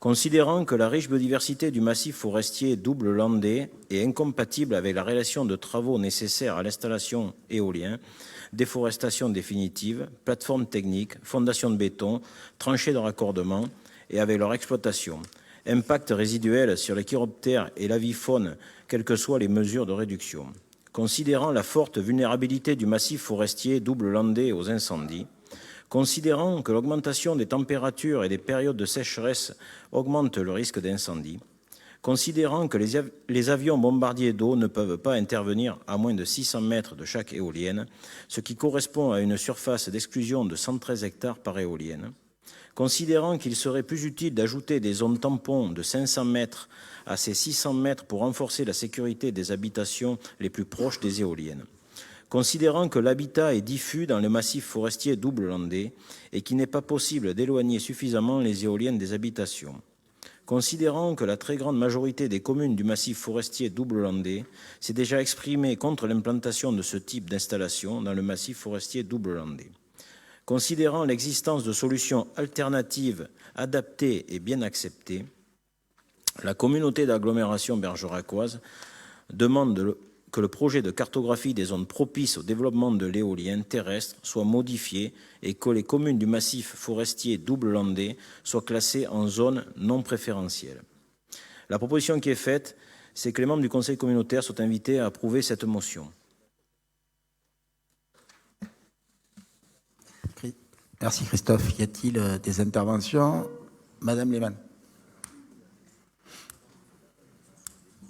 Considérant que la riche biodiversité du massif forestier double landais est incompatible avec la réalisation de travaux nécessaires à l'installation éolien, déforestation définitive, plateforme technique, fondation de béton, tranchées de raccordement et avec leur exploitation, impact résiduel sur les chiroptères et l'avifaune, quelles que soient les mesures de réduction. Considérant la forte vulnérabilité du massif forestier double landais aux incendies, considérant que l'augmentation des températures et des périodes de sécheresse augmente le risque d'incendie, considérant que les avions bombardiers d'eau ne peuvent pas intervenir à moins de 600 mètres de chaque éolienne, ce qui correspond à une surface d'exclusion de 113 hectares par éolienne, considérant qu'il serait plus utile d'ajouter des zones tampons de 500 mètres à ces 600 mètres pour renforcer la sécurité des habitations les plus proches des éoliennes, considérant que l'habitat est diffus dans le massif forestier double landais et qu'il n'est pas possible d'éloigner suffisamment les éoliennes des habitations, considérant que la très grande majorité des communes du massif forestier double landais s'est déjà exprimée contre l'implantation de ce type d'installation dans le massif forestier double landais, considérant l'existence de solutions alternatives adaptées et bien acceptées, la communauté d'agglomération bergeracoise demande que le projet de cartographie des zones propices au développement de l'éolien terrestre soit modifié et que les communes du massif forestier double landais soient classées en zone non préférentielle. La proposition qui est faite, c'est que les membres du conseil communautaire soient invités à approuver cette motion. Merci Christophe. Y a-t-il des interventions? Madame Lehmann.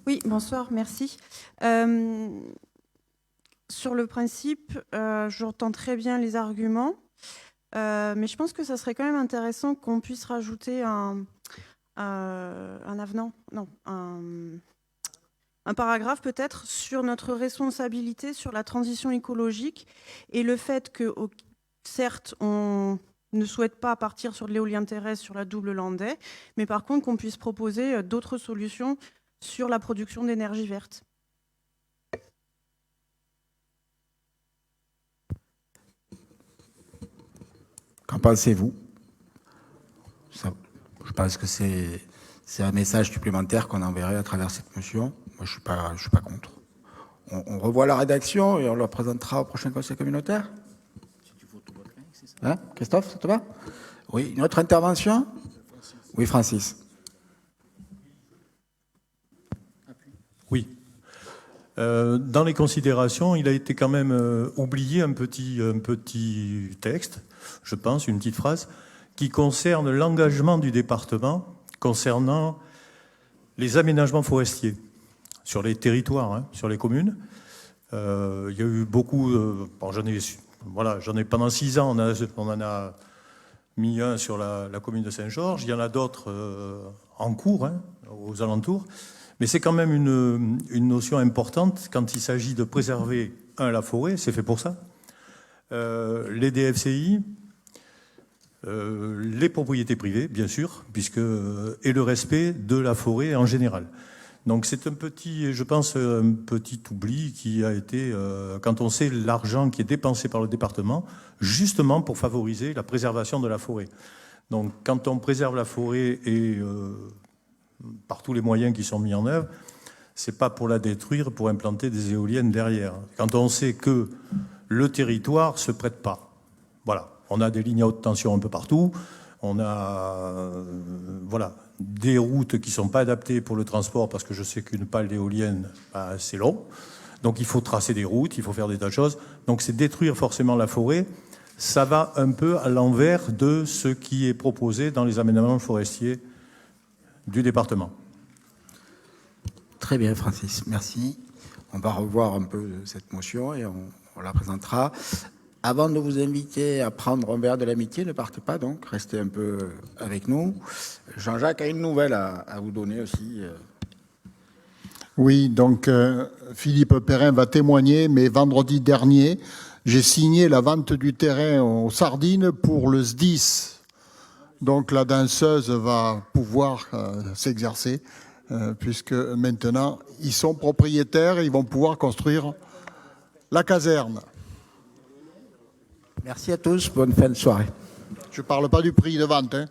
Oui, bonsoir, merci. Sur le principe, j'entends très bien les arguments, mais je pense que ça serait quand même intéressant qu'on puisse rajouter un avenant, non, un paragraphe peut-être sur notre responsabilité sur la transition écologique et le fait que, certes, on ne souhaite pas partir sur de l'éolien terrestre sur la double Landais, mais par contre qu'on puisse proposer d'autres solutions sur la production d'énergie verte. Qu'en pensez-vous? Je pense que c'est un message supplémentaire qu'on enverrait à travers cette motion. Moi, je ne suis pas contre. On revoit la rédaction et on la présentera au prochain conseil communautaire. Hein, Christophe, ça te va? Oui, une autre intervention? Oui, Francis. Oui. Dans les considérations, il a été quand même oublié un petit texte, je pense, une petite phrase, qui concerne l'engagement du département concernant les aménagements forestiers sur les territoires, hein, sur les communes. Il y a eu beaucoup... bon, j'en ai pendant 6 ans, on en a mis un sur la commune de Saint-Georges. Il y en a d'autres en cours, hein, aux alentours. Mais c'est quand même une notion importante quand il s'agit de préserver, la forêt, c'est fait pour ça. Les DFCI, les propriétés privées, bien sûr, et le respect de la forêt en général. Donc c'est un petit oubli qui a été, quand on sait l'argent qui est dépensé par le département, justement pour favoriser la préservation de la forêt. Donc quand on préserve la forêt et par tous les moyens qui sont mis en œuvre, c'est pas pour la détruire, pour implanter des éoliennes derrière. Quand on sait que le territoire se prête pas. Voilà. On a des lignes à haute tension un peu partout. On a des routes qui ne sont pas adaptées pour le transport parce que je sais qu'une pale d'éolienne, c'est long. Donc il faut tracer des routes, il faut faire des tas de choses. Donc c'est détruire forcément la forêt. Ça va un peu à l'envers de ce qui est proposé dans les aménagements forestiers du département. Très bien, Francis. Merci. On va revoir un peu cette motion et on la présentera. Avant de vous inviter à prendre un verre de l'amitié, ne partez pas donc, restez un peu avec nous. Jean-Jacques a une nouvelle à vous donner aussi. Oui, donc Philippe Perrin va témoigner, mais vendredi dernier, j'ai signé la vente du terrain aux Sardines pour le SDIS. Donc la danseuse va pouvoir s'exercer, puisque maintenant, ils sont propriétaires et ils vont pouvoir construire la caserne. Merci à tous, bonne fin de soirée. Je ne parle pas du prix de vente. Hein.